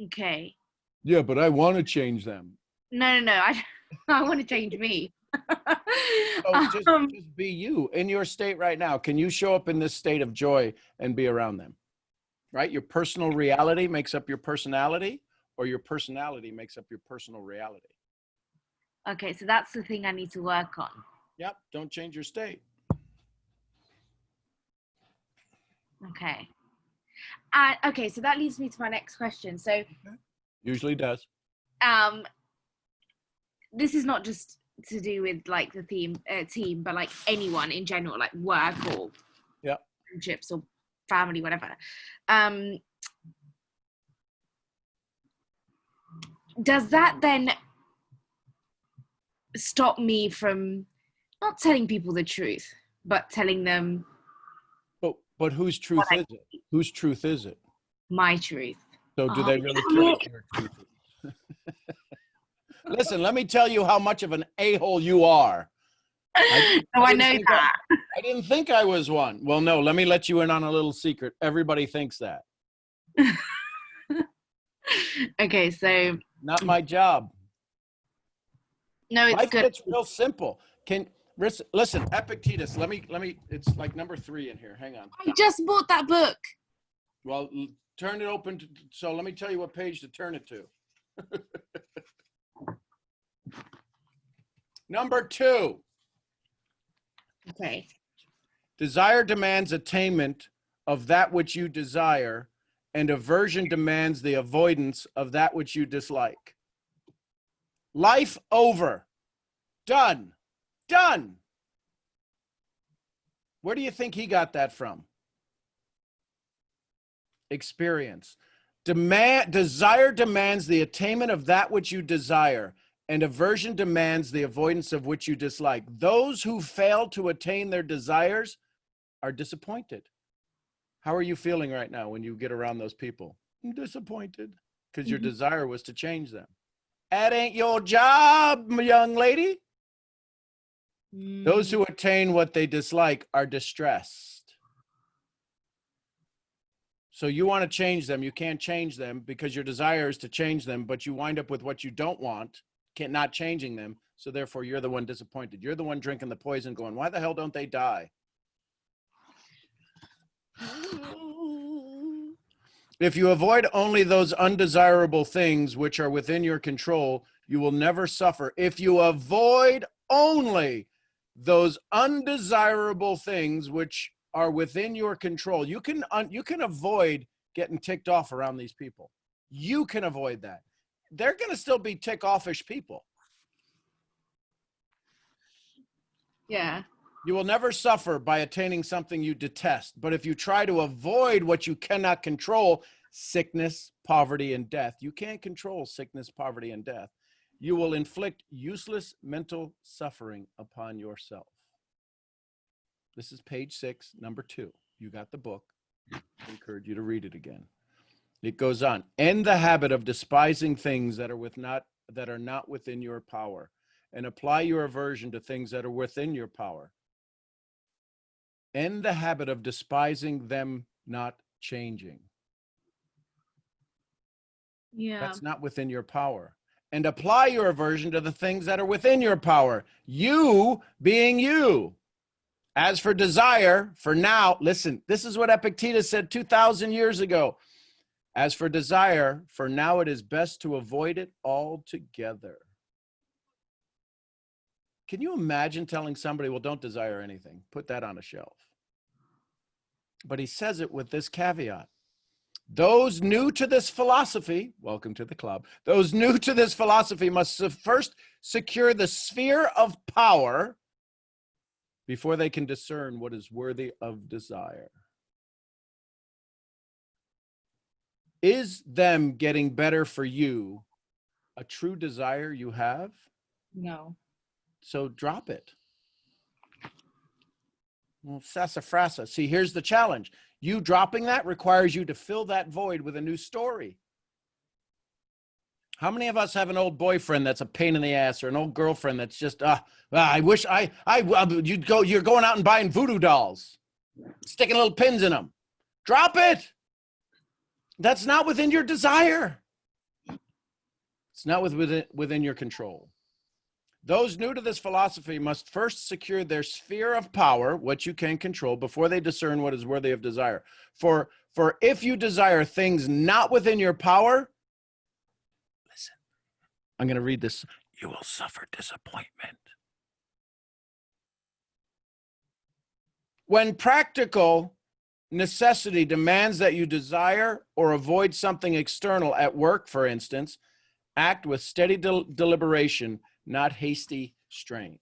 Okay. Yeah, but I want to change them. No. I want to change me. So just be you in your state right now. Can you show up in this state of joy and be around them? Right? Your personal reality makes up your personality, or your personality makes up your personal reality. Okay, so that's the thing I need to work on. Yep. Don't change your state. Okay. Okay, so that leads me to my next question. So, Usually does. this is not just to do with like the team, but like anyone in general, like work or friendships or family, whatever. Does that then stop me from not telling people the truth, but telling them But whose truth is it? Whose truth is it? my truth? So do they really care what your truth is? Listen, let me tell you how much of an a-hole you are. I know that. I didn't think I was one. Well, no, let me let you in on a little secret. Everybody thinks that. Okay, so not my job. No, it's good. It's real simple. Listen, Epictetus, let me, it's like number 3 in here. Hang on. I just bought that book. Well, turn it open. So let me tell you what page to turn it to. Number 2. Okay. Desire demands attainment of that which you desire, and aversion demands the avoidance of that which you dislike. Life over. Done. Done. Where do you think he got that from? Experience. Desire demands the attainment of that which you desire, and aversion demands the avoidance of which you dislike. Those who fail to attain their desires are disappointed. How are you feeling right now when you get around those people? I'm disappointed because your desire was to change them. That ain't your job, young lady. Those who attain what they dislike are distressed. So you want to change them. You can't change them because your desire is to change them, but you wind up with what you don't want, not changing them. So therefore, you're the one disappointed. You're the one drinking the poison going, why the hell don't they die? If you avoid only those undesirable things which are within your control, you will never suffer. If you avoid only those undesirable things which are within your control, you can avoid getting ticked off around these people. You can avoid that. They're going to still be tick-offish people. Yeah. You will never suffer by attaining something you detest. But if you try to avoid what you cannot control, sickness, poverty, and death, you can't control sickness, poverty, and death. You will inflict useless mental suffering upon yourself. This is page 6, number 2. You got the book. I encourage you to read it again. It goes on. End the habit of despising things that are not within your power, and apply your aversion to things that are within your power. End the habit of despising them not changing. Yeah. That's not within your power. And apply your aversion to the things that are within your power. You being you. As for desire, for now, listen, this is what Epictetus said 2,000 years ago. As for desire, for now it is best to avoid it altogether. Can you imagine telling somebody, well, don't desire anything, put that on a shelf? But he says it with this caveat. Those new to this philosophy, welcome to the club, those new to this philosophy must first secure the sphere of power before they can discern what is worthy of desire. Is them getting better for you a true desire you have? No. So drop it. Well, sassafrasa. See, here's the challenge. You dropping that requires you to fill that void with a new story. How many of us have an old boyfriend that's a pain in the ass, or an old girlfriend that's just, I wish you're going out and buying voodoo dolls, sticking little pins in them. Drop it. That's not within your desire. It's not within your control. Those new to this philosophy must first secure their sphere of power, what you can control, before they discern what is worthy of desire. For if you desire things not within your power, listen, I'm going to read this. You will suffer disappointment. When practical, necessity demands that you desire or avoid something external at work, for instance, act with steady deliberation, not hasty strain.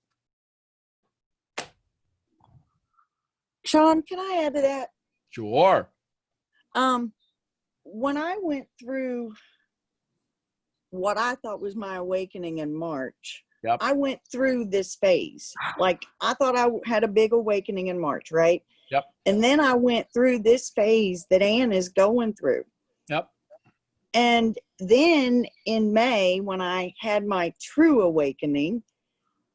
Sean, can I add to that? Sure. When I went through what I thought was my awakening in March, Yep. I went through this phase. Like, I thought I had a big awakening in March, right? Yep. And then I went through this phase that Ann is going through. Yep. And then in May, when I had my true awakening,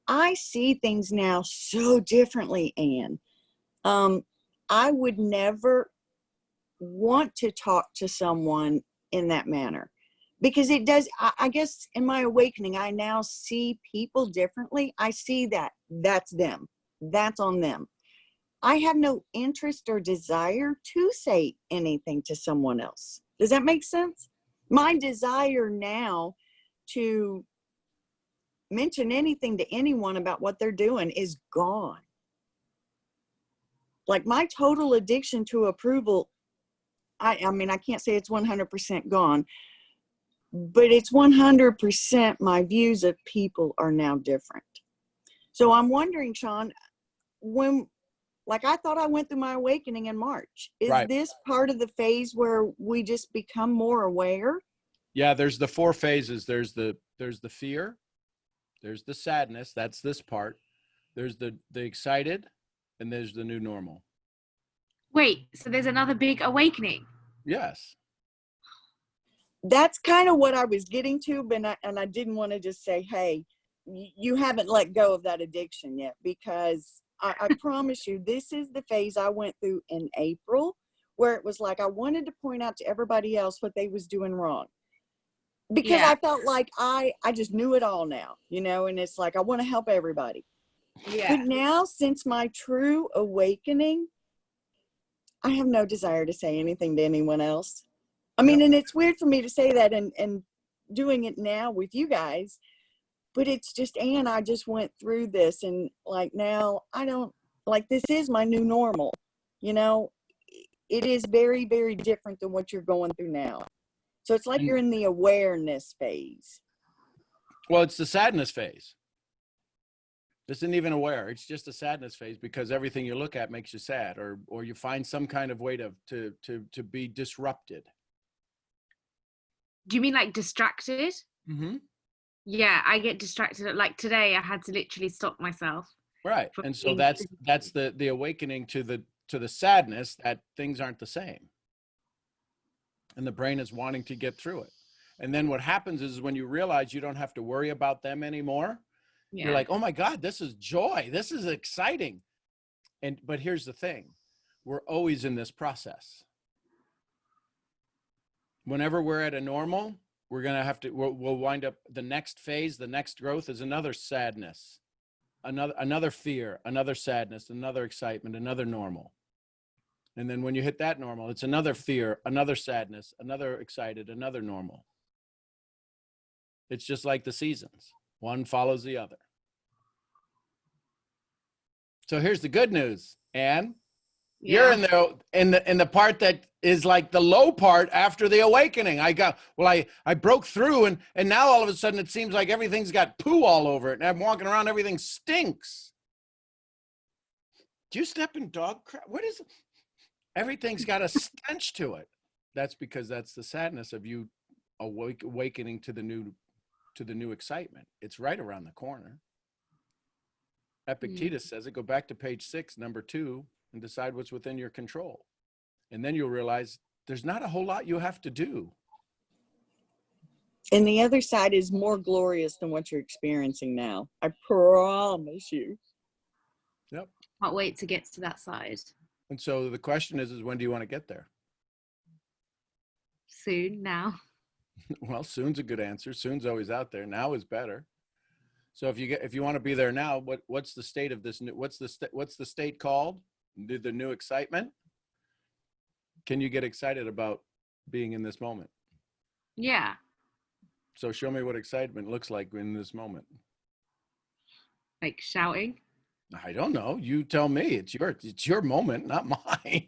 I see things now so differently, Ann. I would never want to talk to someone in that manner, because it does, I guess in my awakening, I now see people differently. I see that that's them, that's on them. I have no interest or desire to say anything to someone else. Does that make sense? My desire now to mention anything to anyone about what they're doing is gone. Like, my total addiction to approval, I mean, I can't say it's 100% gone, but it's 100% my views of people are now different. So I'm wondering, Sean, when, like, I thought I went through my awakening in March. Is Right. this part of the phase where we just become more aware? Yeah, there's the 4 phases. There's the fear, there's the sadness, that's this part. There's the excited, and there's the new normal. Wait, so there's another big awakening? Yes. That's kind of what I was getting to, but I didn't want to just say, hey, you haven't let go of that addiction yet, because I promise you, this is the phase I went through in April, where it was like I wanted to point out to everybody else what they was doing wrong, because Yeah. I felt like I just knew it all now, you know, and it's like I want to help everybody. Yeah. But now, since my true awakening, I have no desire to say anything to anyone else. I mean, and it's weird for me to say that and doing it now with you guys, but it's just, Ann, I just went through this, and like now I don't, like, this is my new normal, you know. It is very, very different than what you're going through now. So it's like you're in the awareness phase. Well, it's the sadness phase. This isn't even aware. It's just a sadness phase, because everything you look at makes you sad, or you find some kind of way to be disrupted. Do you mean like distracted? Mm-hmm. Yeah, I get distracted. Like today, I had to literally stop myself. Right. And so that's the awakening to the sadness that things aren't the same. And the brain is wanting to get through it. And then what happens is, when you realize you don't have to worry about them anymore, you're like, oh my God, this is joy. This is exciting. But here's the thing. We're always in this process. Whenever we're at a normal, we're going to have to, we'll wind up, the next phase, the next growth is another sadness, another fear, another sadness, another excitement, another normal. And then when you hit that normal, it's another fear, another sadness, another excited, another normal. It's just like the seasons. One follows the other. So here's the good news, Ann. You're in the part that is like the low part after the awakening. I broke through, and now all of a sudden it seems like everything's got poo all over it, and I'm walking around, everything stinks. Do you step in dog crap? What is it? Everything's got a stench to it. That's because that's the sadness of you awakening to the new excitement. It's right around the corner. Epictetus says it. Go back to page 6, number 2, and decide what's within your control. And then you'll realize there's not a whole lot you have to do. And the other side is more glorious than what you're experiencing now. I promise you. Yep. Can't wait to get to that side. And so the question is when do you want to get there? Soon, now. Well, soon's a good answer. Soon's always out there. Now is better. So if you want to be there now, what's the state of this? What's the state called? The new excitement. Can you get excited about being in this moment? Yeah. So show me what excitement looks like in this moment. Like shouting? I don't know. You tell me. It's your moment, not mine.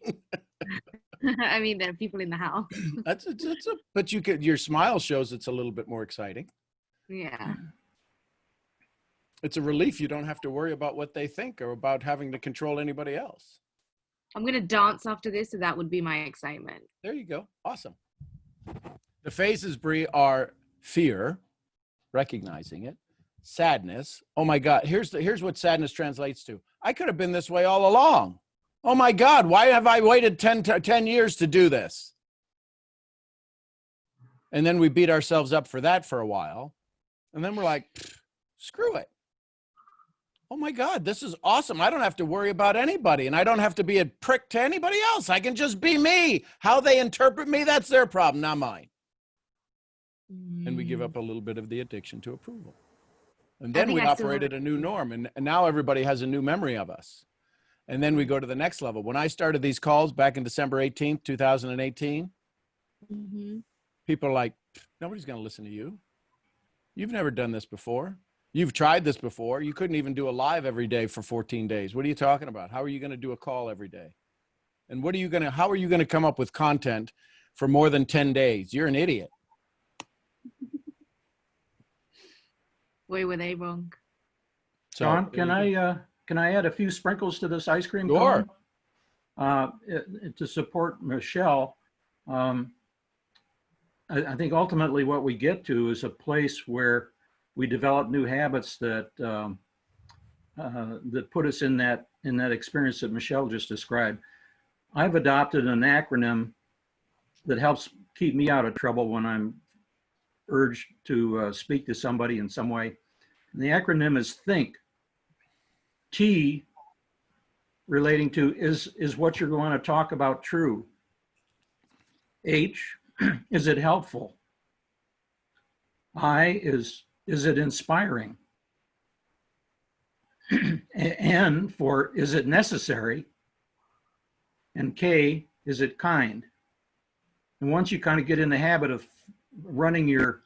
I mean, there are people in the house. But your smile shows it's a little bit more exciting. Yeah. It's a relief. You don't have to worry about what they think or about having to control anybody else. I'm going to dance after this, so that would be my excitement. There you go. Awesome. The phases, Bree, are fear, recognizing it, sadness. Oh my God, here's what sadness translates to. I could have been this way all along. Oh my God, why have I waited 10 years to do this? And then we beat ourselves up for that for a while. And then we're like, screw it. Oh my God, this is awesome. I don't have to worry about anybody, and I don't have to be a prick to anybody else. I can just be me. How they interpret me, that's their problem, not mine. And we give up a little bit of the addiction to approval. And then we operate at a new norm, and now everybody has a new memory of us. And then we go to the next level. When I started these calls back in December 18th, 2018, people are like, nobody's going to listen to you. You've never done this before. You've tried this before. You couldn't even do a live every day for 14 days. What are you talking about? How are you going to do a call every day? And how are you going to come up with content for more than 10 days? You're an idiot. Where were they wrong? John, can I add a few sprinkles to this ice cream cone? To support Michelle, I think ultimately what we get to is a place where we develop new habits that that put us in that experience that Michelle just described. I've adopted an acronym that helps keep me out of trouble when I'm urged to speak to somebody in some way. And the acronym is THINK. T, relating to is what you're going to talk about true? H, is it helpful? I, is it inspiring? N for is it necessary? And K, is it kind? And once you kind of get in the habit of running your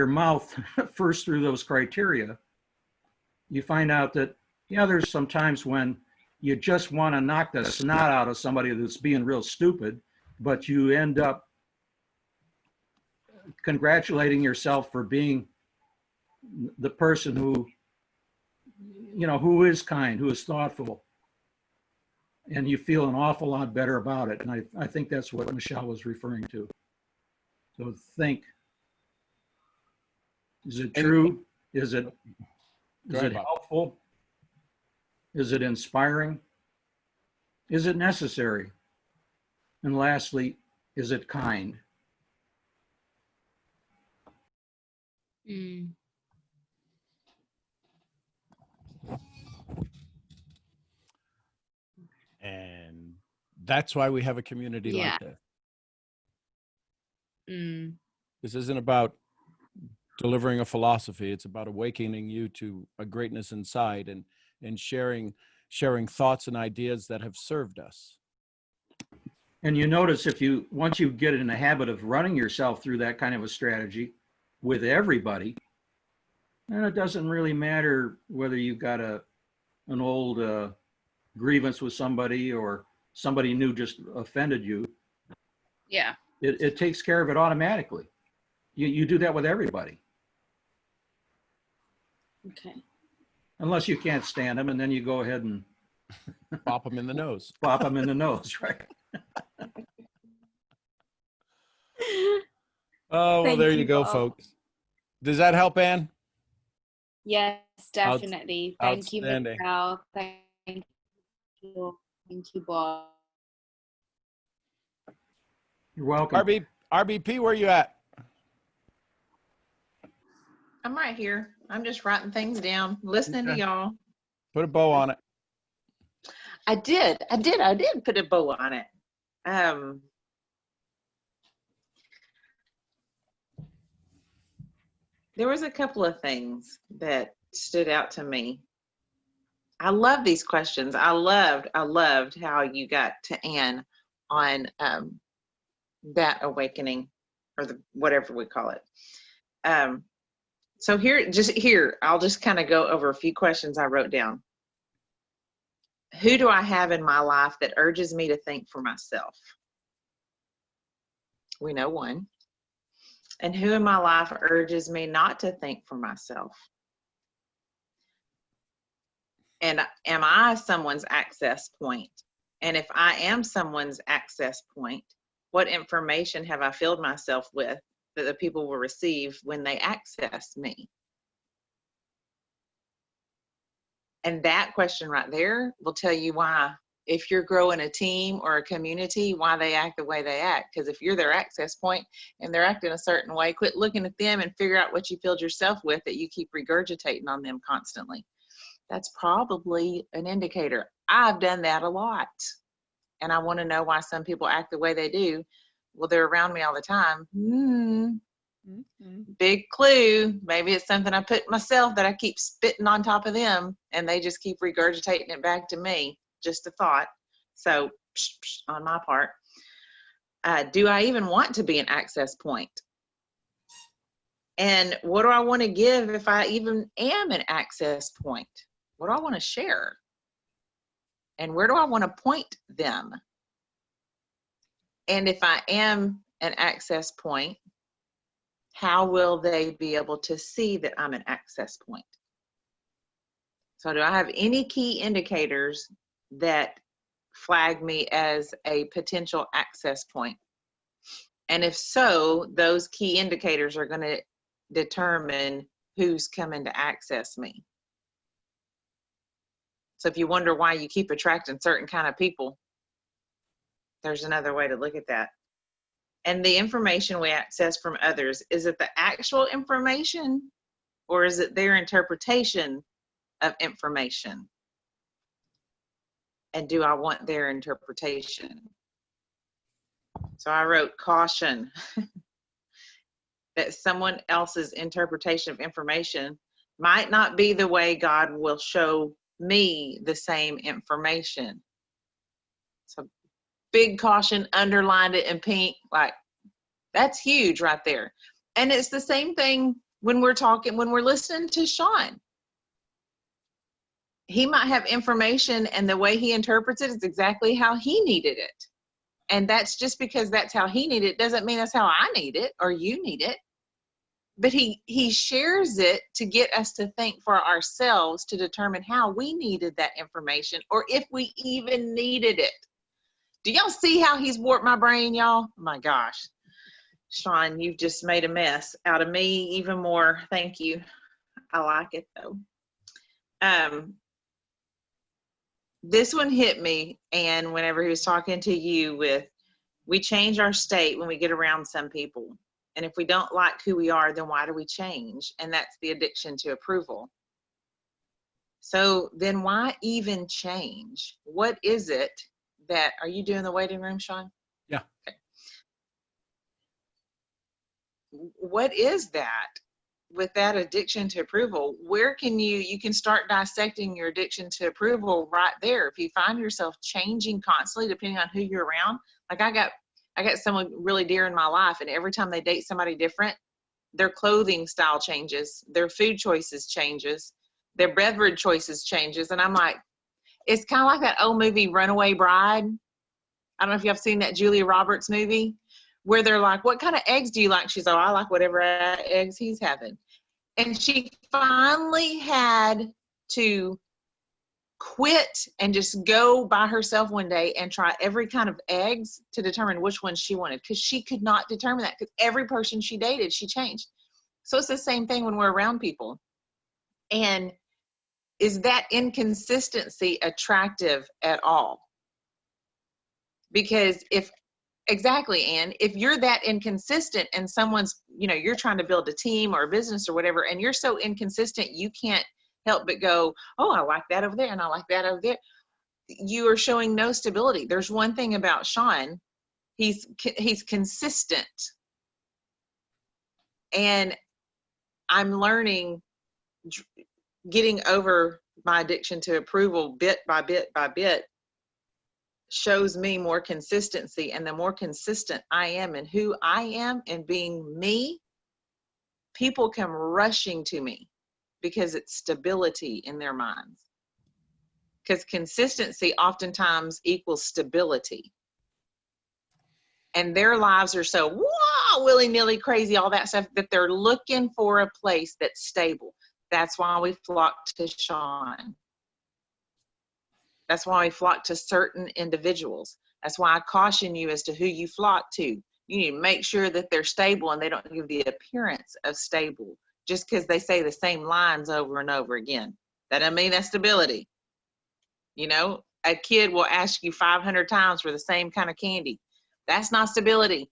mouth first through those criteria, you find out that, yeah, there's some times when you just want to knock the snot out of somebody that's being real stupid, but you end up congratulating yourself for being the person who, who is kind, who is thoughtful. And you feel an awful lot better about it. And I think that's what Michelle was referring to. So think. Is it true? Is it helpful? Is it inspiring? Is it necessary? And lastly, is it kind? And that's why we have a community like this. This isn't about delivering a philosophy. It's about awakening you to a greatness inside and sharing thoughts and ideas that have served us. And you notice once you get in the habit of running yourself through that kind of a strategy with everybody, then it doesn't really matter whether you've got an old grievance with somebody or somebody new just offended you. Yeah. It takes care of it automatically. You do that with everybody. Okay. Unless you can't stand them, and then you go ahead and pop them in the nose. Pop them in the nose, right? Oh, well, there you go, folks. Does that help, Ann? Yes, definitely. Thank you, Outstanding. Michelle. Thank you, Bob. You're welcome. RBP, where you at? I'm right here. I'm just writing things down, listening to y'all. Put a bow on it. I did put a bow on it. There was a couple of things that stood out to me. I love these questions. I loved how you got to Ann on that awakening, or whatever we call it. So here, I'll just kind of go over a few questions I wrote down. who do I have in my life that urges me to think for myself? We know one. And who in my life urges me not to think for myself? And am I someone's access point? And if I am someone's access point, what information have I filled myself with that the people will receive when they access me? And that question right there will tell you why, if you're growing a team or a community, why they act the way they act. Because if you're their access point and they're acting a certain way, quit looking at them and figure out what you filled yourself with that you keep regurgitating on them constantly. That's probably an indicator. I've done that a lot. And I want to know why some people act the way they do. Well, they're around me all the time. Big clue. Maybe it's something I put myself that I keep spitting on top of them and they just keep regurgitating it back to me. Just a thought. So on my part, do I even want to be an access point? And what do I want to give if I even am an access point? What do I want to share? And where do I want to point them? And if I am an access point, how will they be able to see that I'm an access point? So do I have any key indicators that flag me as a potential access point? And if so, those key indicators are going to determine who's coming to access me. So if you wonder why you keep attracting certain kind of people, there's another way to look at that. And the information we access from others, is it the actual information or is it their interpretation of information? And do I want their interpretation? So I wrote caution that someone else's interpretation of information might not be the way God will show me the same information. So big caution, underlined it in pink, like that's huge right there. And it's the same thing when we're talking, when we're listening to Sean. He might have information and the way he interprets it is exactly how he needed it. And that's just because that's how he needed it doesn't mean that's how I need it or you need it. But he shares it to get us to think for ourselves to determine how we needed that information or if we even needed it. Do y'all see how he's warped my brain, y'all? Oh my gosh. Sean, you've just made a mess out of me even more. Thank you. I like it though. This one hit me, and whenever he was talking to you with, we change our state when we get around some people. And if we don't like who we are, then why do we change? And that's the addiction to approval. So then why even change? What is it that, are you doing the waiting room, Sean? Yeah. Okay. What is that with that addiction to approval? Where can you can start dissecting your addiction to approval right there. If you find yourself changing constantly, depending on who you're around, like I got someone really dear in my life, and every time they date somebody different, their clothing style changes, their food choices changes, their beverage choices changes. And I'm like, it's kind of like that old movie, Runaway Bride. I don't know if you have seen that Julia Roberts movie, where they're like, what kind of eggs do you like? She's like, oh, I like whatever eggs he's having. And she finally had to quit and just go by herself one day and try every kind of eggs to determine which one she wanted, because she could not determine that, because every person she dated, she changed. So it's the same thing when we're around people. And is that inconsistency attractive at all? Because exactly, Ann, if you're that inconsistent and someone's, you're trying to build a team or a business or whatever, and you're so inconsistent, you can't help but go, oh, I like that over there and I like that over there. You are showing no stability. There's one thing about Sean, he's consistent. And I'm learning, getting over my addiction to approval bit by bit by bit shows me more consistency. And the more consistent I am in who I am and being me, people come rushing to me because it's stability in their minds. because consistency oftentimes equals stability. And their lives are so willy-nilly crazy, all that stuff, that they're looking for a place that's stable. That's why we flock to Sean. That's why we flock to certain individuals. That's why I caution you as to who you flock to. You need to make sure that they're stable and they don't give the appearance of stable just because they say the same lines over and over again. That doesn't mean that's stability. You know, a kid will ask you 500 times for the same kind of candy. That's not stability.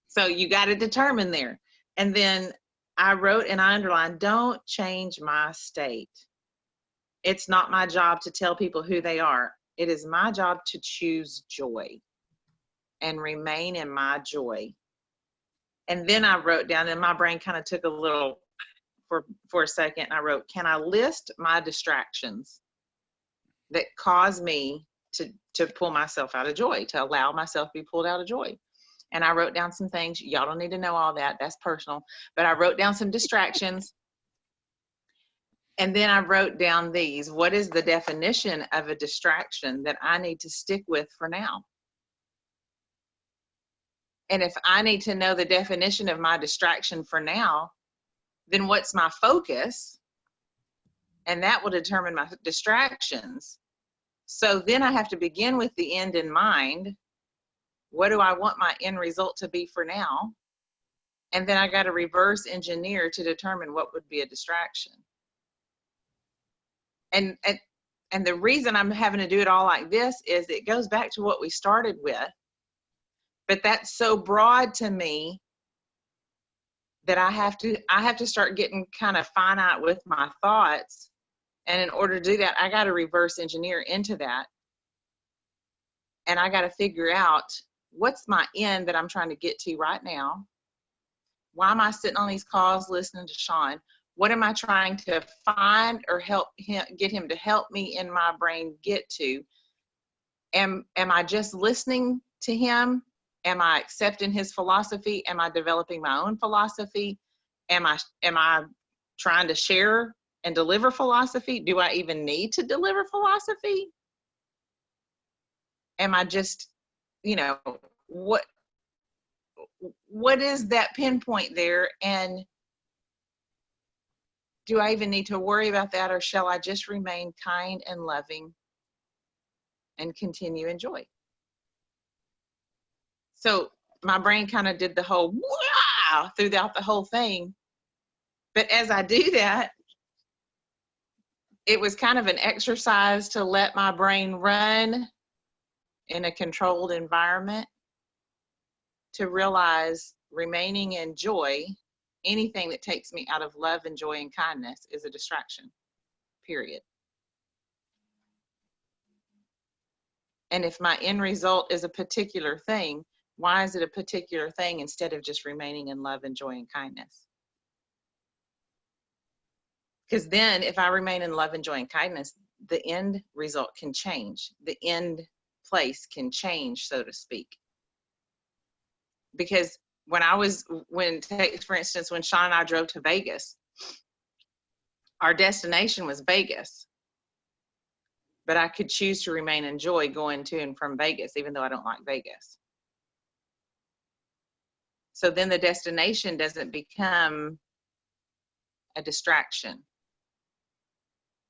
So you got to determine there. And then I wrote and I underlined, don't change my state. It's not my job to tell people who they are. It is my job to choose joy and remain in my joy. And then I wrote down, and my brain kind of took a little for a second. I wrote, can I list my distractions that cause me to pull myself out of joy, to allow myself to be pulled out of joy? And I wrote down some things. Y'all don't need to know all that. That's personal. But I wrote down some distractions. And then I wrote down these. What is the definition of a distraction that I need to stick with for now? And if I need to know the definition of my distraction for now, then what's my focus? And that will determine my distractions. So then I have to begin with the end in mind. What do I want my end result to be for now? And then I got to reverse engineer to determine what would be a distraction. And the reason I'm having to do it all like this is it goes back to what we started with. But that's so broad to me that I have to start getting kind of finite with my thoughts. And in order to do that, I got to reverse engineer into that. And I got to figure out what's my end that I'm trying to get to right now. Why am I sitting on these calls listening to Sean? What am I trying to find or help him, get him to help me in my brain get to? Am I just listening to him? Am I accepting his philosophy? Am I developing my own philosophy? Am I trying to share and deliver philosophy? Do I even need to deliver philosophy? Am I just, what is that pinpoint there? And do I even need to worry about that, or shall I just remain kind and loving and continue in joy? So my brain kind of did the whole wow throughout the whole thing. But as I do that, it was kind of an exercise to let my brain run in a controlled environment, to realize remaining in joy, anything that takes me out of love and joy and kindness, is a distraction, period. And if my end result is a particular thing, why is it a particular thing instead of just remaining in love and joy and kindness? Because then if I remain in love and joy and kindness, the end result can change. The end place can change, so to speak. Because for instance, when Sean and I drove to Vegas, our destination was Vegas. But I could choose to remain in joy going to and from Vegas, even though I don't like Vegas. So then the destination doesn't become a distraction.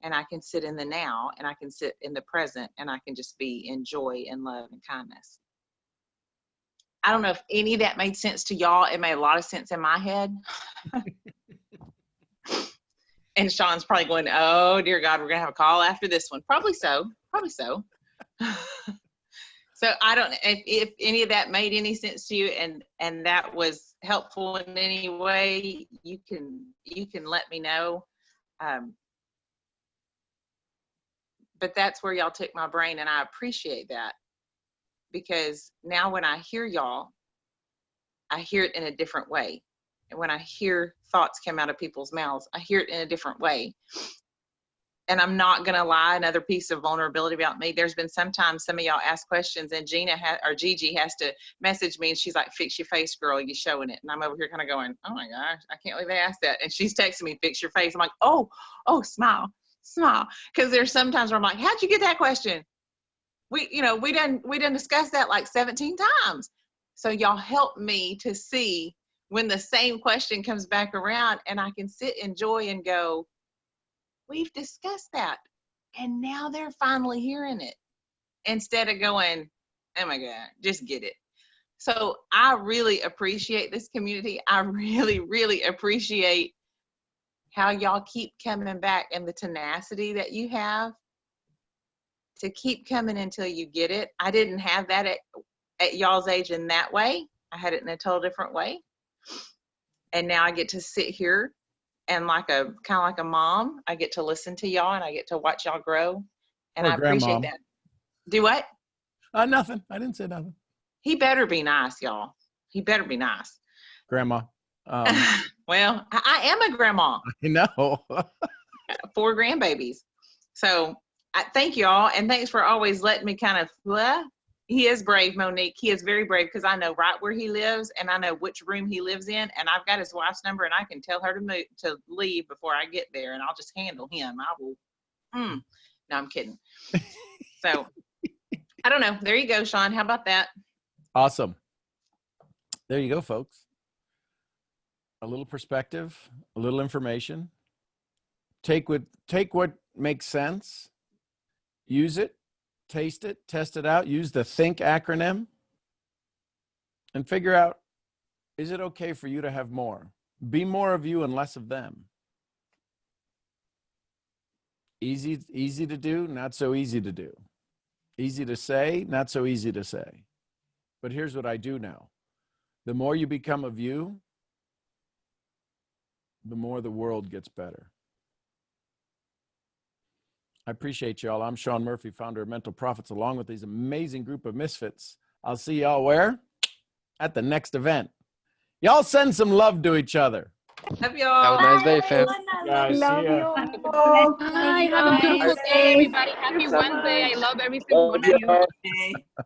And I can sit in the now, and I can sit in the present, and I can just be in joy and love and kindness. I don't know if any of that made sense to y'all. It made a lot of sense in my head. And Sean's probably going, oh, dear God, we're going to have a call after this one. Probably so. So I don't know if any of that made any sense to you, and that was helpful in any way, you can let me know. But that's where y'all took my brain, and I appreciate that, because now when I hear y'all, I hear it in a different way. And when I hear thoughts come out of people's mouths, I hear it in a different way. And I'm not going to lie, another piece of vulnerability about me. There's been sometimes some of y'all ask questions, and Gigi has to message me, and she's like, fix your face, girl, you're showing it. And I'm over here kind of going, oh my gosh, I can't believe they asked that. And she's texting me, fix your face. I'm like, oh, smile. Smile. Because there's sometimes where I'm like, how'd you get that question? We done discussed that like 17 times. So y'all help me to see when the same question comes back around, and I can sit in joy and go, we've discussed that. And now they're finally hearing it instead of going, oh my God, just get it. So I really appreciate this community. I really, really appreciate how y'all keep coming back and the tenacity that you have to keep coming until you get it. I didn't have that at y'all's age in that way. I had it in a total different way. And now I get to sit here and kind of like a mom, I get to listen to y'all and I get to watch y'all grow. And Or I appreciate grandmom. that. Do what? Nothing. I didn't say nothing. He better be nice, y'all. He better be nice. Grandma. Well, I am a grandma. I know. 4 grandbabies. So I thank y'all, and thanks for always letting me kind of, he is brave, Monique. He is very brave because I know right where he lives and I know which room he lives in, and I've got his wife's number and I can tell her to leave before I get there, and I'll just handle him. I will. No, I'm kidding. So I don't know. There you go, Sean. How about that? Awesome. There you go, folks. A little perspective, a little information. Take what makes sense, use it, taste it, test it out, use the THINK acronym, and figure out, is it okay for you to have more? Be more of you and less of them. Easy to do, not so easy to do. Easy to say, not so easy to say. But here's what I do know. The more you become of you, the more the world gets better. I appreciate y'all. I'm Sean Murphy, founder of Mental Profits, along with these amazing group of misfits. I'll see y'all where? At the next event. Y'all send some love to each other. Love y'all. Have a nice day, fam. Guys, Love see ya. you. Bye. Have a beautiful day, everybody. Happy Wednesday. I love every single one of you.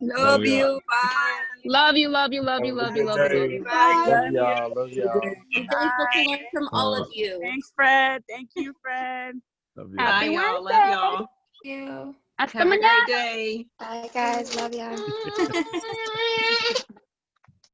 Love y'all. Bye. Love you, love you, love you, love you, love you, love you. Love y'all. Love y'all. I'm thankful to learn from all of you. Thanks, Fred. Thank you, Fred. Love you. Bye, Happy y'all. Wednesday. Love y'all. You. Hasta Have a mañana. great day. Bye, guys. Love y'all.